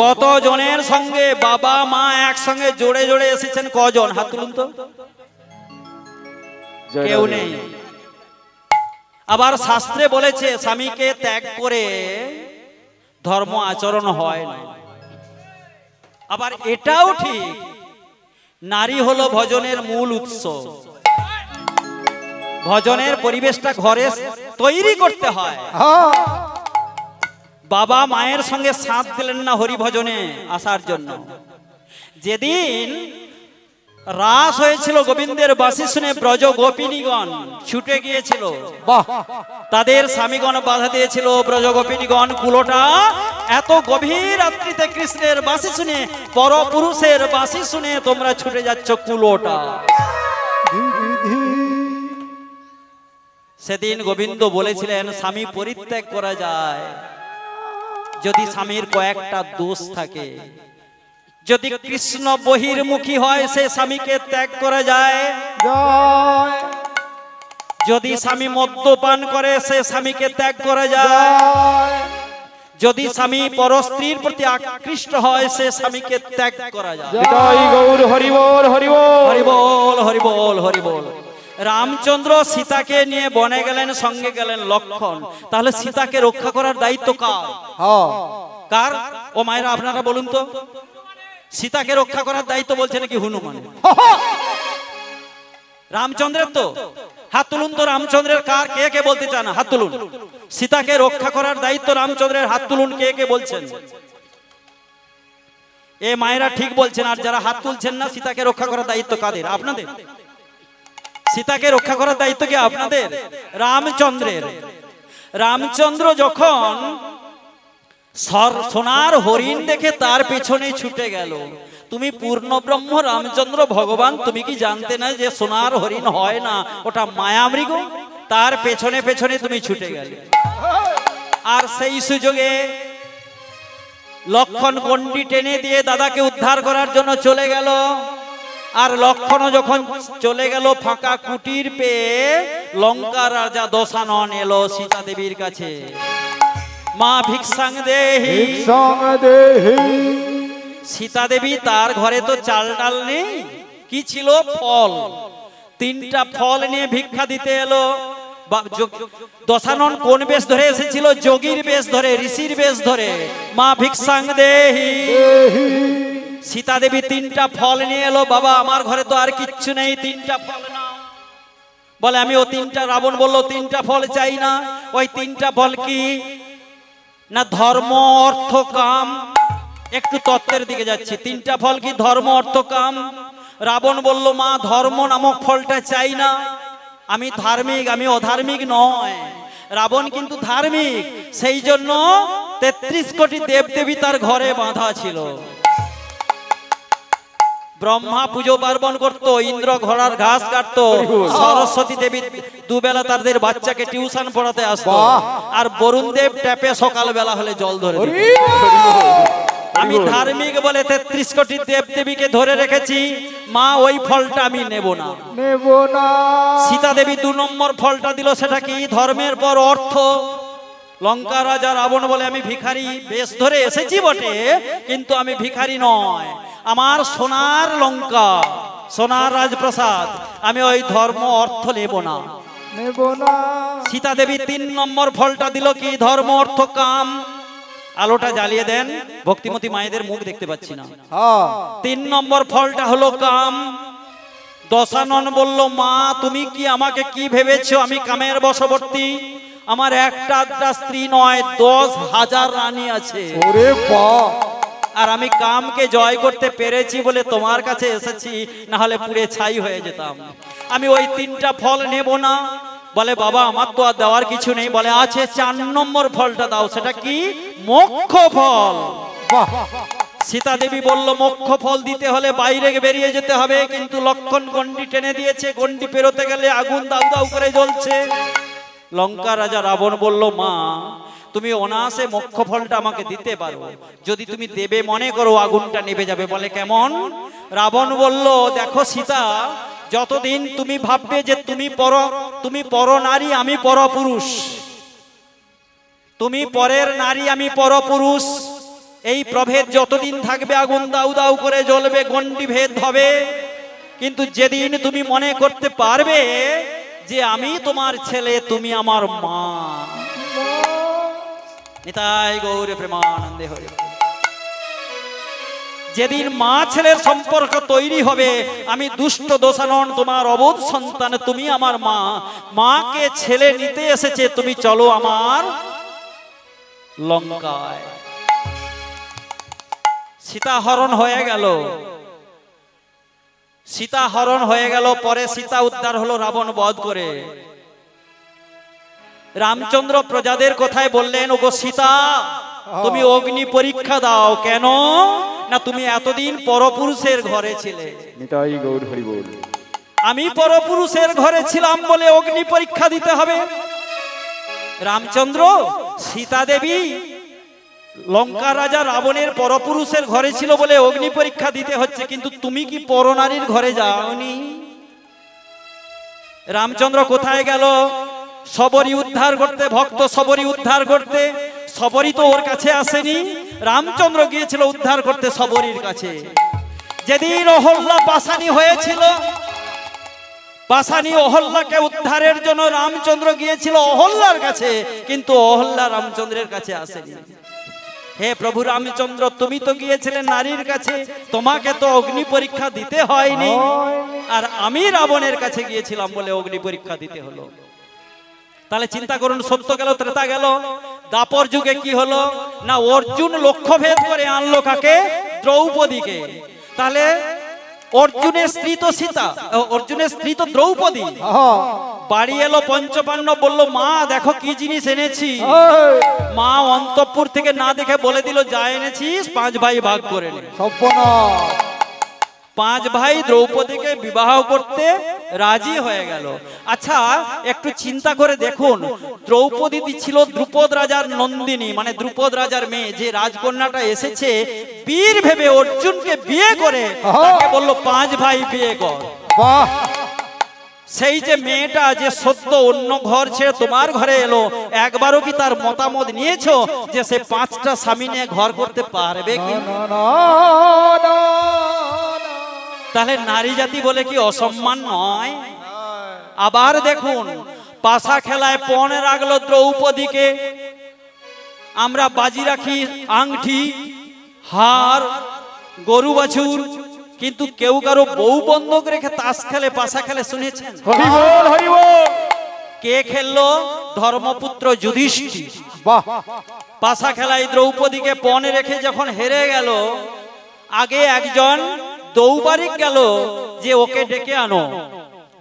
কতজনের সঙ্গে বাবা মা একসঙ্গে জোড়ে জোড়ে এসেছেন? কজন? হাত তুলুন তো। কেউ নেই। আবার শাস্ত্রে বলেছে স্বামীকে ত্যাগ করে ধর্ম আচরণ হয় না। আবার এটাও ঠিক, নারী হলো ভজনের মূল উৎস। ভজনের পরিবেশটা ঘরে তৈরি করতে হয়। বাবা মায়ের সঙ্গে সাথ দিলেন না হরিভজনে আসার জন্য। যেদিন রাস হয়েছিল, গোবিন্দের বাঁশি শুনে ব্রজ গোপিনীগণ ছুটে গিয়েছিল। তাদের স্বামীগণ বাধা দিয়েছিল। ব্রজ গোপিনীগণ, কুলোটা এত গভীর রাত্রিতে কৃষ্ণের বাঁশি শুনে, পরপুরুষের বাঁশি শুনে তোমরা ছুটে যাচ্ছ কুলোটা। সেদিন গোবিন্দ বলেছিলেন স্বামী পরিত্যাগ করা যায় যদি স্বামীর কয়েকটা দোষ থাকে। যদি কৃষ্ণ বহির্মুখী হয় সে স্বামীকে ত্যাগ করে যায়, জয় যদি স্বামী মদ্যপান করে সে স্বামীকে ত্যাগ করে যায়, জয় যদি স্বামী পরস্ত্রীর প্রতি আকৃষ্ট হয় সে স্বামীকে ত্যাগ করা যায়। নিতাই গৌর হরি বল হরি বল। হরি বল হরি বল হরি বল। রামচন্দ্র সীতাকে নিয়ে বনে গেলেন, সঙ্গে গেলেন লক্ষণ। তাহলে সীতাকে রক্ষা করার দায়িত্ব কার? হ্যাঁ কার? ও মায়েরা আপনারা বলুন তো, সীতাকে রক্ষা করার দায়িত্ব বলছে নাকি হনুমান? রামচন্দ্রের তো। হাত তুলুন তো, রামচন্দ্রের কার? কে কে বলতে চান? হাত তুলুন। সীতাকে রক্ষা করার দায়িত্ব রামচন্দ্রের, হাত তুলুন কে কে বলছেন। এ মায়েরা ঠিক বলছেন, আর যারা হাত তুলছেন না, সীতাকে রক্ষা করার দায়িত্ব কাদের? আপনাদের। সীতাকে রক্ষা করার দায়িত্ব কি আপনাদের? রামচন্দ্রের। রামচন্দ্র যখন সোনার হরিণ দেখে তার পেছনে ছুটে গেল, তুমি পূর্ণ ব্রহ্ম রামচন্দ্র ভগবান, তুমি কি জানতে না যে সোনার হরিণ হয় না, ওটা মায়ামৃগ? তার পেছনে পেছনে তুমি ছুটে গেলে। আর সেই সুযোগে লক্ষণ গন্ডি টেনে দিয়ে দাদাকে উদ্ধার করার জন্য চলে গেল। আর লক্ষণ যখন চলে গেল, ফাঁকা কুটির পেয়ে লঙ্কা রাজা দশানন এলো সীতা দেবীর কাছে। মা ভিক্ষাং দেহি, ভিক্ষাং দেহি। সীতা দেবী, তার ঘরে তো চাল ডাল নেই, কি ছিল? ফল। 3টা ফল নিয়ে ভিক্ষা দিতে এলো। দশানন কোন বেশ ধরে এসেছিল? যোগীর বেশ ধরে, ঋষির বেশ ধরে। মা ভিক্ষাং দেহি। সীতা দেবী 3টা ফল নিয়ে এলো। বাবা আমার ঘরে তো আর কিচ্ছু নেই, 3টা ফল নাও। বলে আমি ও 3টা, রাবণ বলল 3টা ফল চাই না। ওই 3টা ফল কি না? ধর্ম অর্থ কাম। একটু তত্ত্বের দিকে যাচ্ছি। 3টা ফল কি? ধর্ম অর্থ কাম। রাবণ বলল মা ধর্ম নামক ফলটা চাই না, আমি ধার্মিক, আমি অধার্মিক নয়। রাবণ কিন্তু ধার্মিক, সেই জন্য 33 কোটি দেবদেবী তার ঘরে বাঁধা ছিল। ব্রহ্মা পুজো পার্বণ করতো, ইন্দ্র ঘোড়ার ঘাস কাটতো, সরস্বতী দেবী দুবেলা তাদের বাচ্চাকে টিউশন পড়াতে আসতো, আর বরুণ দেব ট্যাপে সকাল বেলা হলে জল ধরে দিত। আমি ধার্মিক বলে 33 কোটি দেবদেবীকে ধরে রেখেছি, মা ওই ফলটা আমি নেব না। নেব না। সীতা দেবী 2 নম্বর ফলটা দিল, সেটা কি? ধর্মের পর অর্থ। লঙ্কা রাজা রাবণ বলে আমি ভিখারি বেশ ধরে এসেছি বটে, কিন্তু আমি ভিখারি নয়, আমার সোনার লঙ্কা, সোনার রাজপ্রাসাদ, আমি ওই ধর্ম অর্থ নেব না। নেব না। সীতা দেবী 3 নম্বর ফলটা দিল কি? ধর্ম অর্থ কাম। আলোটা জ্বালিয়ে দেন, ভক্তিমতী মায়েদের মুখ দেখতে পাচ্ছি না। 3 নম্বর ফলটা হলো কাম। দশানন বলল মা তুমি কি আমাকে কি ভেবেছো? আমি কামের বশবর্তী, আমার একটা স্ত্রী নয়, 10,000 রানী আছে। ওরে বাপ! আর আমি কামকে জয় করতে পেরেছি বলে তোমার কাছে এসেছি, না হলে পুড়ে ছাই হয়ে যেতাম। আমি ওই 3টা ফল নেব না। বলে বাবা আমার তো আর দেওয়ার কিছু নেই। বলে আছে, 4 নম্বর ফলটা দাও। সেটা কি? মোক্ষ ফল। সীতা দেবী বলল মোক্ষ ফল দিতে হলে বাইরে বেরিয়ে যেতে হবে, কিন্তু লক্ষণ গন্ডি টেনে দিয়েছে, গন্ডি পেরোতে গেলে আগুন দাউ দাউ করে জ্বলছে। লঙ্কা রাজা রাবণ বলল মা তুমি অনায়াসে মোক্ষ ফলটা আমাকে দিতে পারো, যদি তুমি দেবে মনে করো আগুনটা নিভে যাবে। বলে কেমন? রাবণ বলল দেখো সীতা, যতদিন তুমি ভাববে যে তুমি পর নারী, আমি পর পুরুষ, তুমি পরের নারী, আমি পর পুরুষ, এই প্রভেদ যতদিন থাকবে আগুন দাউ দাউ করে জ্বলবে, গণ্ডি ভেদ হবে। কিন্তু যেদিন তুমি মনে করতে পারবে যে আমি তোমার ছেলে, তুমি আমার মা। নিতাই গৌর প্রেমানন্দে হরি। যেদিন মা ছেলের সম্পর্ক তৈরি হবে, আমি দুষ্ট দোষানন তোমার অবোধ সন্তান, তুমি আমার মা, মাকে ছেলে নিতে এসেছে, তুমি চলো আমার লঙ্কায়। সীতা হরণ হয়ে গেল, সীতা হরণ হয়ে গেল। পরে সীতা উদ্ধার হলো রাবণ বধ করে। রামচন্দ্র প্রজাদের কথায় বললেন ওগো সীতা তুমি অগ্নি পরীক্ষা দাও। কেন না তুমি এতদিন পরপুরুষের ঘরে ছিলে। নিতাই গৌর হরি বল। আমি পরপুরুষের ঘরে ছিলাম বলে অগ্নি পরীক্ষা দিতে হবে। রামচন্দ্র সীতা দেবী লঙ্কা রাজা রাবণের পরপুরুষের ঘরে ছিল বলে অগ্নি পরীক্ষা দিতে হচ্ছে, কিন্তু তুমি কি পরনারীর ঘরে যাওনি? রামচন্দ্র কোথায় গেল? সবরী উদ্ধার করতে, ভক্ত সবরী উদ্ধার করতে। সবরী তো ওর কাছে আসেনি, রামচন্দ্র গিয়েছিল উদ্ধার করতে সবরীর কাছে। যেদিন অহল্যা পাশানি হয়েছিল, পাশানি অহল্যাকে উদ্ধারের জন্য রামচন্দ্র গিয়েছিল অহল্যার কাছে, কিন্তু অহল্যা রামচন্দ্রের কাছে আসেনি। হে প্রভু রামচন্দ্র, তুমি তো গিয়েছিলে নারীর কাছে, তোমাকে তো অগ্নি পরীক্ষা দিতে হয়নি, আর আমি রাবণের কাছে গিয়েছিলাম বলে অগ্নি পরীক্ষা দিতে হলো। তাহলে চিন্তা করুন, সত্য গেল, ত্রেতা গেল, দাপর যুগে কি হলো না, অর্জুন লক্ষ্যভেদ করে আনলো কাকে? দ্রৌপদীকে। তাহলে অর্জুনের স্ত্রী তো সীতা, অর্জুনের স্ত্রী তো দ্রৌপদী। বাড়ি এলো পঞ্চপাণ্ডব, বলল মা দেখো কি জিনিস এনেছি। মা অন্তঃপুর থেকে না দেখে বলে দিল, যা এনেছিস 5 ভাই ভাগ করে নে। 5 ভাই দ্রৌপদীকে বিবাহ করতে রাজি হয়ে গেল। আচ্ছা একটু চিন্তা করে দেখুন, দ্রৌপদী ছিল দ্রুপদ রাজার নন্দিনী, মানে দ্রুপদ রাজার মেয়ে। যে রাজকন্যাটা এসেছে বীর ভেবে অর্জুনকে বিয়ে করে তাকে বলল 5 ভাই বিয়ে কর। সেই যে মেয়েটা যে সদ্য অন্য ঘর ছেড়ে তোমার ঘরে এলো, একবারও কি তার মতামত নিয়েছো যে সে 5টা স্বামী নিয়ে ঘর করতে পারবে কি? তাহলে নারী জাতি বলে কি অসম্মান নয়? আবার দেখুন, পাশা খেলায় পণ রাখলো দ্রৌপদীকে। আমরা বাজি রাখি আংটি, হার, গরু বাছুর, কিন্তু কেউ কারো বউ বন্ধক রেখে তাস খেলে, পাশা খেলে শুনেছেন? কে খেললো? ধর্মপুত্র যুধিষ্ঠির। পাশা খেলায় দ্রৌপদীকে পণে রেখে যখন হেরে গেল, আগে একজন দৌবারিক গেল যে ওকে ডেকে আনো।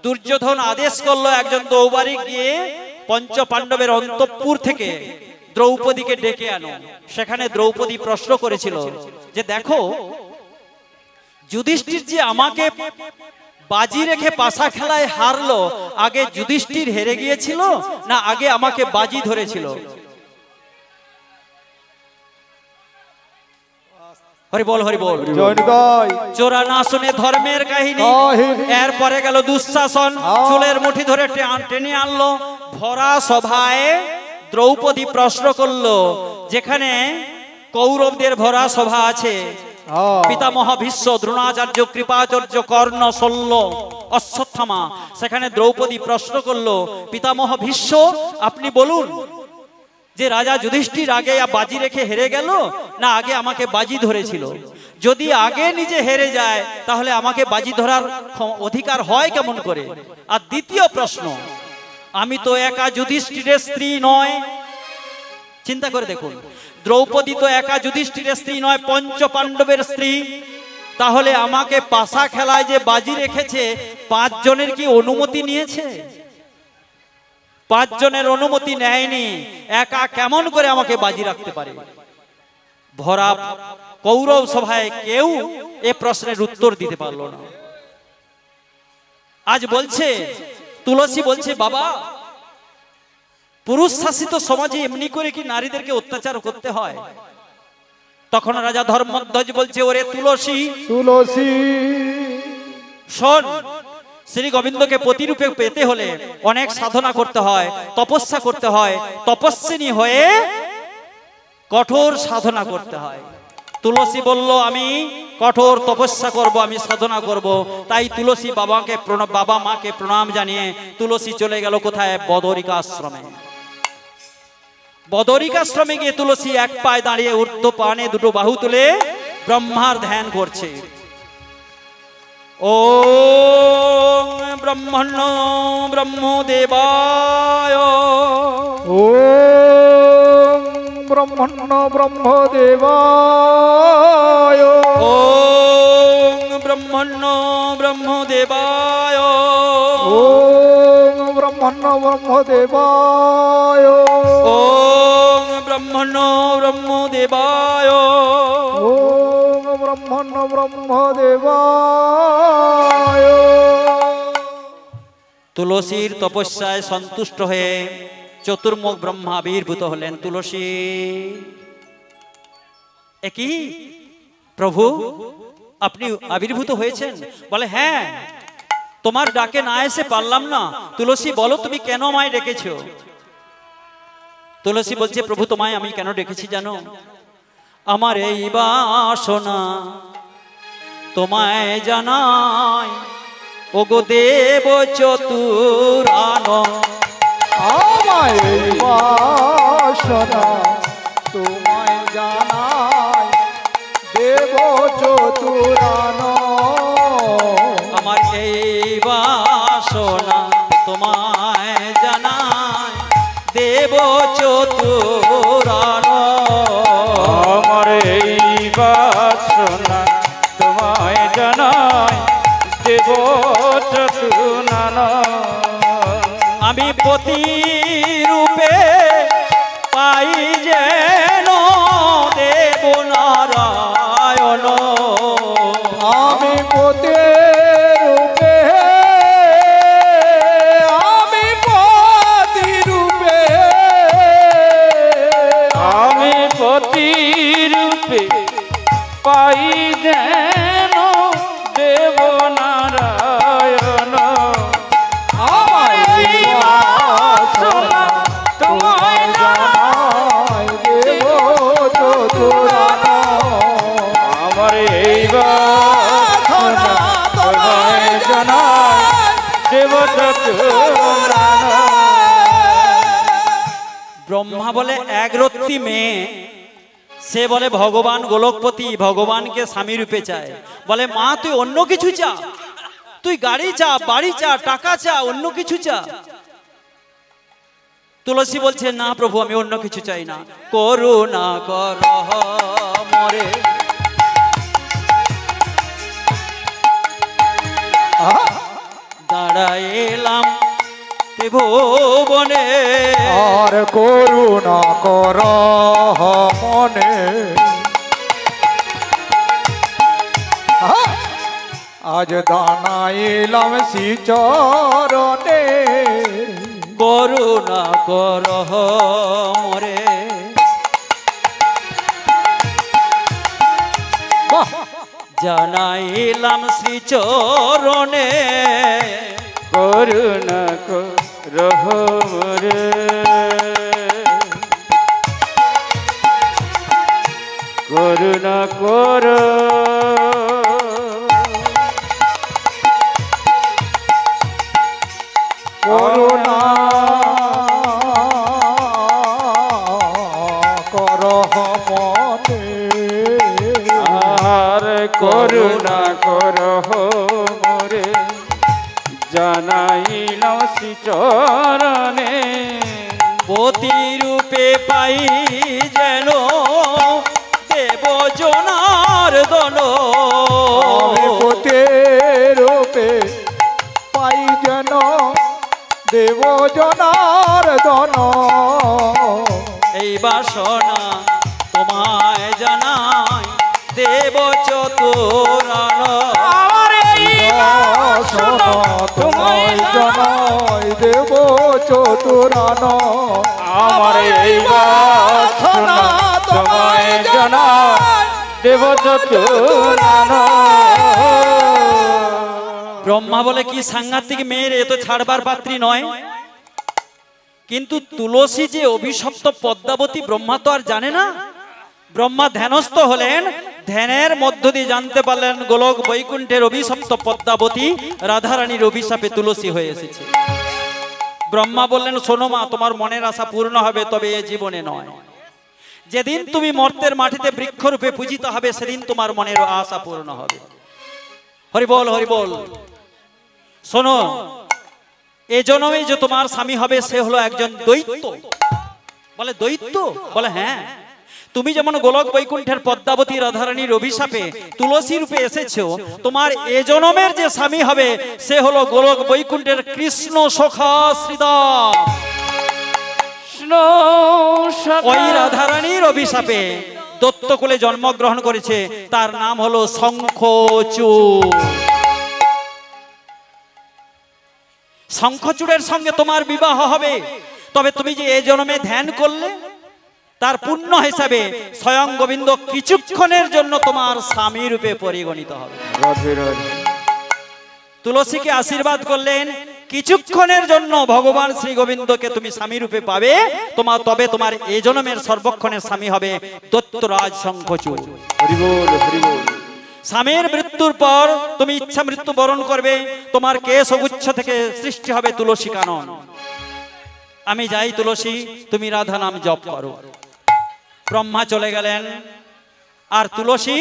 দুর্যোধন আদেশ করলো একজন দৌবারিক গিয়ে পঞ্চ পাণ্ডবের অন্তঃপুর থেকে দ্রৌপদীকে ডেকে আনো। সেখানে দ্রৌপদী প্রশ্ন করেছিল যে দেখো, যুধিষ্ঠির যে আমাকে বাজি রেখে পাশা খেলায় হারলো, আগে যুধিষ্ঠির হেরে গিয়েছিল না আগে আমাকে বাজি ধরেছিল? হরি বল, হরি বল। চোরা না শুনে ধর্মের কাহিনী। এরপরে গেল দুঃশাসন, চুলের মুঠি ধরে টেনে আনলো। ভরা সভায় দ্রৌপদী প্রশ্ন করলো, যেখানে কৌরবদের ভরা সভা আছে, পিতামহ ভীষ্ম, দ্রোণাচার্য, কৃপাচার্য, কর্ণ, শল্য, অশ্বত্থামা, সেখানে দ্রৌপদী প্রশ্ন করলো, পিতামহ ভীষ্ম আপনি বলুন যে রাজা যুধিষ্ঠির আগে বাজি রেখে হেরে গেল না আগে আমাকে বাজি ধরেছিল? যদি আগে নিজে হেরে যায় তাহলে আমাকে বাজি ধরার অধিকার হয় কেমন করে? আর দ্বিতীয় প্রশ্ন, আমি তো একা যুধিষ্ঠিরের স্ত্রী নয়। চিন্তা করে দেখুন, দ্রৌপদী তো একা যুধিষ্ঠিরের স্ত্রী নয়, পঞ্চ পাণ্ডবের স্ত্রী। তাহলে আমাকে পাশা খেলায় যে বাজি রেখেছে 5 জনের কি অনুমতি নিয়েছে? 5 জনের অনুমতি নেয়নি, একা কেমন করে আমাকে বাজি রাখতে পারে? ভরা কৌরব সভায় কেউ এ প্রশ্নের উত্তর দিতে পারলো না। আজ বলছে তুলসী, বলছে বাবা, পুরুষ শাসিত সমাজে এমনি করে কি নারীদেরকে অত্যাচার করতে হয়? তখন রাজা ধর্মধ্বজ বলছে, ওরে তুলসী, তুলসী শোন, শ্রী গোবিন্দকে প্রতিরূপে পেতে হলে অনেক সাধনা করতে হয়, তপস্যা করতে হয়, তপস্বিনী হয়ে কঠোর সাধনা করতে হয়। তুলসী বলল, আমি কঠোর তপস্যা করব, আমি সাধনা করব। তাই তুলসী বাবা মাকে প্রণাম জানিয়ে তুলসী চলে গেল কোথায়? বদরিকা আশ্রমে। বদরিকা আশ্রমে গিয়ে তুলসী এক পায়ে দাঁড়িয়ে ঊর্ধ্ব পানে দুটো বাহু তুলে ব্রহ্মার ধ্যান করছে। ওম ব্রহ্মণ্য ব্রহ্মদেবায়, ওম ব্রহ্মণ্য ব্রহ্মদেবায়, ওম ব্রহ্মণ্য ব্রহ্মদেবায়, ওম ব্রহ্মণ্য ব্রহ্মদেবায়, ওম ব্রহ্মণ্য ব্রহ্মদেবায়, ওম ব্রহ্মণ্য ব্রহ্মদেবায়। তুলসীর তপস্যায় সন্তুষ্ট হয়ে চতুর্মুখ ব্রহ্মা আবির্ভূত হলেন। তুলসী কি প্রভু আপনি আবির্ভূত হয়েছেন? বলে হ্যাঁ, তোমার ডাকে না এসে পারলাম না। তুলসী বলো তুমি কেন আমায় ডেকেছো? তুলসী বলছে প্রভু তোমায় আমি কেন ডেকেছি জানো? আমার এই বাসনা তোমায় জানাই, ওগো দেব চতুরান। আমায় এই বাসনা তোমায় জানাই, দেব চতুরান। আমার এই বাসনা তোমায় জানাই, দেব চতুরান। আমার এই বাসনা তোমায় জানাই, দেব চতুরান। আমি পতি রূপে পাই যেন দেব নারায়ণ। আমি পতি রূপে, আমি পতি রূপে, আমি পতি রূপে পাই যেন দেব নারায়ণ। আমায় এই বাসনা তোমায় জানাই, দেব চতুরান। আমার এই বাসনা তোমায় জানাই, দেব চতুরান। ব্রহ্মা বলে এক রত্তি মেয়ে, সে বলে ভগবান গোলকপতি ভগবানকে স্বামী রূপে চায়। বলে মা তুই অন্য কিছু চা, তুই গাড়ি চা, বাড়ি চা, টাকা চা, অন্য কিছু চা। তুলসী বলছে না প্রভু আমি অন্য কিছু চাই না, করুণা কর মরে। দাঁড়াইলাম ত্রিভুবনে, আর করুণা কর মনে। আজ দানাইলাম শ্রীচরণে, করুণা কর মরে। জানাইলাম শ্রীচরণে, করুণা করহ রে। করুণা কর, করুণা করহ মনে। আর করুণা করহ মোরে। জানাইলাম শ্রীচরণে, পতি রূপে পাই যেন দেব জনার্দন। আমি পতি রূপে পাই যেন দেব জনার্দন। এই বাসনা তোমায় জানাই, দেব চতুরান। আমার এই বাসনা তোমায় জানাই, দেব চতুরান। আমার এই বাসনা তোমায় জানাই, দেব চতুরান। ব্রহ্মা বলে কি সাংঘাতিক মেয়ের, এ তো ছাড়বার পাত্রী নয়। কিন্তু তুলসী যে অভিশপ্ত পদ্মাবতী ব্রহ্মা তো আর জানে না। ব্রহ্মা ধ্যানস্থ হলেন, ধ্যানের মধ্য দিয়ে জানতে পারলেন গোলক বৈকুণ্ঠের অভিশপ্ত পদ্মাবতী রাধারানীর অভিশাপে তুলসী হয়ে এসেছে। ব্রহ্মা বললেন শোনো মা, তোমার মনের আশা পূর্ণ হবে, তবে এ জীবনে নয়। যেদিন তুমি মর্তের মাটিতে বৃক্ষরূপে পূজিত হবে, সেদিন তোমার মনের আশা পূর্ণ হবে। হরি বল, হরি বল। শোনো, এ জন্মে যে তোমার স্বামী হবে সে হলো একজন দৈত্য। বলে দৈত্য? বলে হ্যাঁ। তুমি যেমন গোলক বৈকুণ্ঠের পদ্মাবতী রাধারানীর অভিশাপে তুলসী রূপে এসেছো, তোমার এ জন্মের যে স্বামী হবে সে হলো গোলক বৈকুণ্ঠের কৃষ্ণ সখা শ্রীদাস। ওই রাধারানীর অভিশাপে দত্তকুলে জন্মগ্রহণ করেছে, তার নাম হলো শঙ্খচূড়। শঙ্খচূড়ের সঙ্গে তোমার বিবাহ হবে। তবে তুমি যে এ জন্মে ধ্যান করলে, তার পুণ্য হিসাবে স্বয়ং গোবিন্দ কিছুক্ষণের জন্য তোমার স্বামী রূপে পরিগণিত হবে। রাধে রাধে। তুলসীকে আশীর্বাদ করলেন, কিছুক্ষণের জন্য ভগবান শ্রী গোবিন্দকে তুমি স্বামী রূপে পাবে, তবে তোমার এই জন্মের সর্বক্ষণের স্বামী হবে দৈত্যরাজ শঙ্খচূড়। হরি বল হরি বল। স্বামীর মৃত্যুর পর তুমি ইচ্ছা মৃত্যু বরণ করবে, তোমার কেশ গুচ্ছ থেকে সৃষ্টি হবে তুলসী কানন। আমি যাই তুলসী, তুমি রাধা নাম জপ করো। ব্রহ্মা চলে গেলেন, আর তুলসী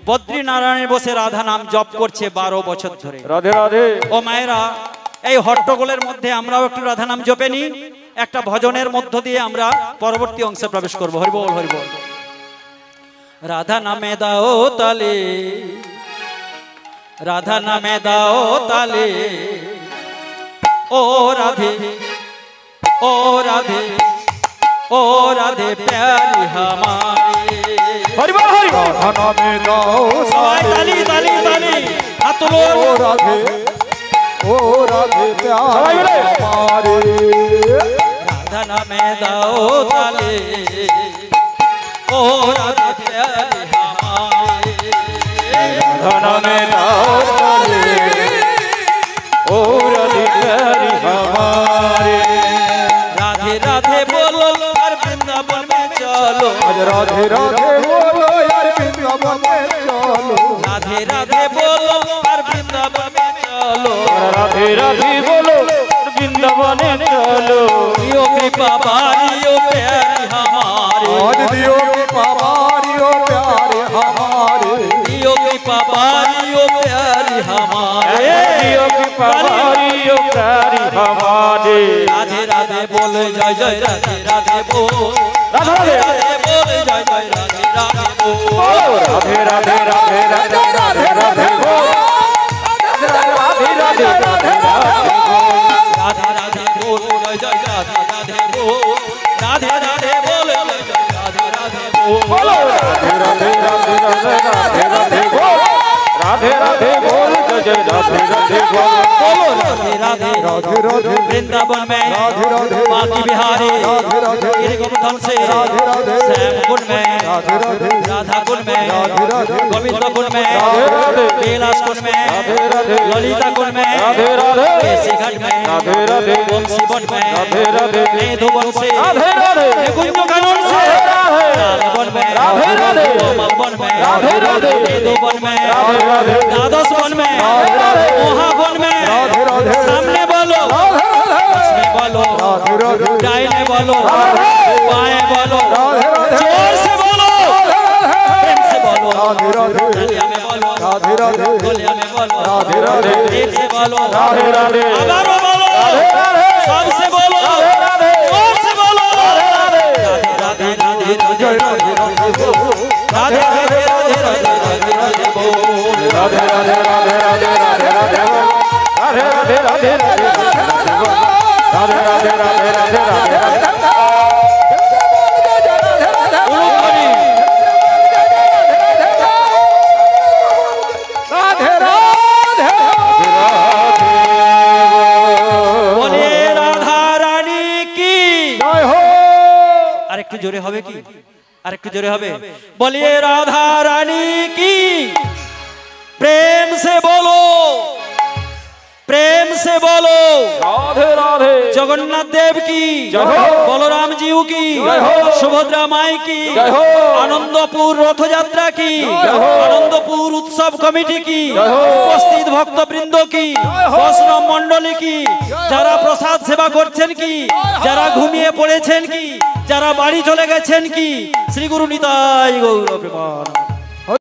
বদ্রীনারায়ণে বসে রাধা নাম জপ করছে 12 বছর ধরে। রাধে রাধে। ও মায়েরা, এই হট্টগোলের মধ্যে আমরাও একটু রাধা নাম জপে নি, একটা ভজনের মধ্য দিয়ে আমরা পরবর্তী অংশে প্রবেশ করব। হরি বল হরি বল। রাধা নামে দাও তালে, রাধা নামে দাও তালে, ও রাধে ও রাধে ও রাধে প্যারি হামারে। হরি বল হরি বল। রাধা নামে দাও সবাই তালি তালি তালি, হাত ও তুলুন। রাধে ও রাধে প্যারে हमारे। রাধা নামে দাও তালে, ও রাধে প্যারি হামারে। রাধা নামে দাও তালে, ও রাধে প্যারি हमारे। राधे राधे बोलो और वृंदावन में चलो, आज राधे राधे बोलो यार वृंदावन में चलो। राधे राधे बोलो और वृंदावन में चलो। राधे राधे बोलो वृंदावने चलो। दियो कृपा बारियो प्यारी हमारे, आज दियो कृपा बारियो प्यारे हमारे। दियो कृपा बारियो प्यारी हमारे। दियो कृपा बारियो प्यारी हमारे। राधे राधे बोल जय जय राधे राधे बोल, राधे राधे बोल जय जय राधे राधे बोल। राधे राधे राधे राधे राधे राधे बोल। राधे राधे राधे राधे बोल। राधे राधे बोल जय जय राधे राधे बोल, राधे राधे बोल जय जय राधे राधे बोल। राधे राधे राधे राधे राधे राधे बोल। राधे राधे बोल जय जय राधे राधे बोल। बोलो राधे राधे राधे राधे वृंदावन में, राधे राधे बाकी बिहारी राधे राधे गिरि गोवर्धन से, राधे राधे श्याम कुंड में, राधे राधे राधा कुंड में, राधे राधे गोविंद कुंड में, राधे राधे कैलाश कुंड में, राधे राधे ललिता कुंड में, राधे राधे केसी घाट में, राधे राधे वंशी वन में, राधे राधे मेधुवन से, राधे राधे निकुंज कानन से, लालवन में, राधे राधे कोमलवन में, राधे राधे मेधुवन में, राधे राधे द्वादश वन में, राधे मोहावन में, राधे राधे सामने बोलो, पीछे बोलो, राधे राधे दाहिने बोलो, बाएं बोलो, राधे राधे जोर से बोलो, प्रेम से बोलो, राधे राधे गलिया में बोलो, राधे राधे गलिया में बोलो, राधे राधे देख से बोलो, राधे राधे आवारो बोलो, सबसे बोलो, जोर से बोलो, राधे राधे राधे जय राधे राधे राधे बोलो। राधे राधे राधे राधे राधे राधे बोल। राधे राधे राधे राधे राधे राधे बोल। राधे राधे राधे राधे राधे बोल। राधे राधे राधे राधे राधे राधे राधे राधे बोलिए राधा रानी की जय हो। আরেকটু জোরে হবে কি? আরেকটু জোরে হবে। बोलिए राधा रानी की, प्रेम से बोलो, प्रेम से बोलो। राधे राधे जगन्नाथ देव की, जय हो। बलराम जी की, जय हो। सुभद्रा माई की, जय हो। आनंदपुर रथ यात्रा की, जय हो। आनंदपुर उत्सव कमिटी की, जय हो। उपस्थित भक्त बृंद की, वैष्णव मंडली की, যারা প্রসাদ সেবা করছেন কি, যারা ঘুমিয়ে পড়েছেন কি, যারা বাড়ি চলে গেছেন কি, শ্রী গুরু নিতাই গৌর প্রেমানন্দ।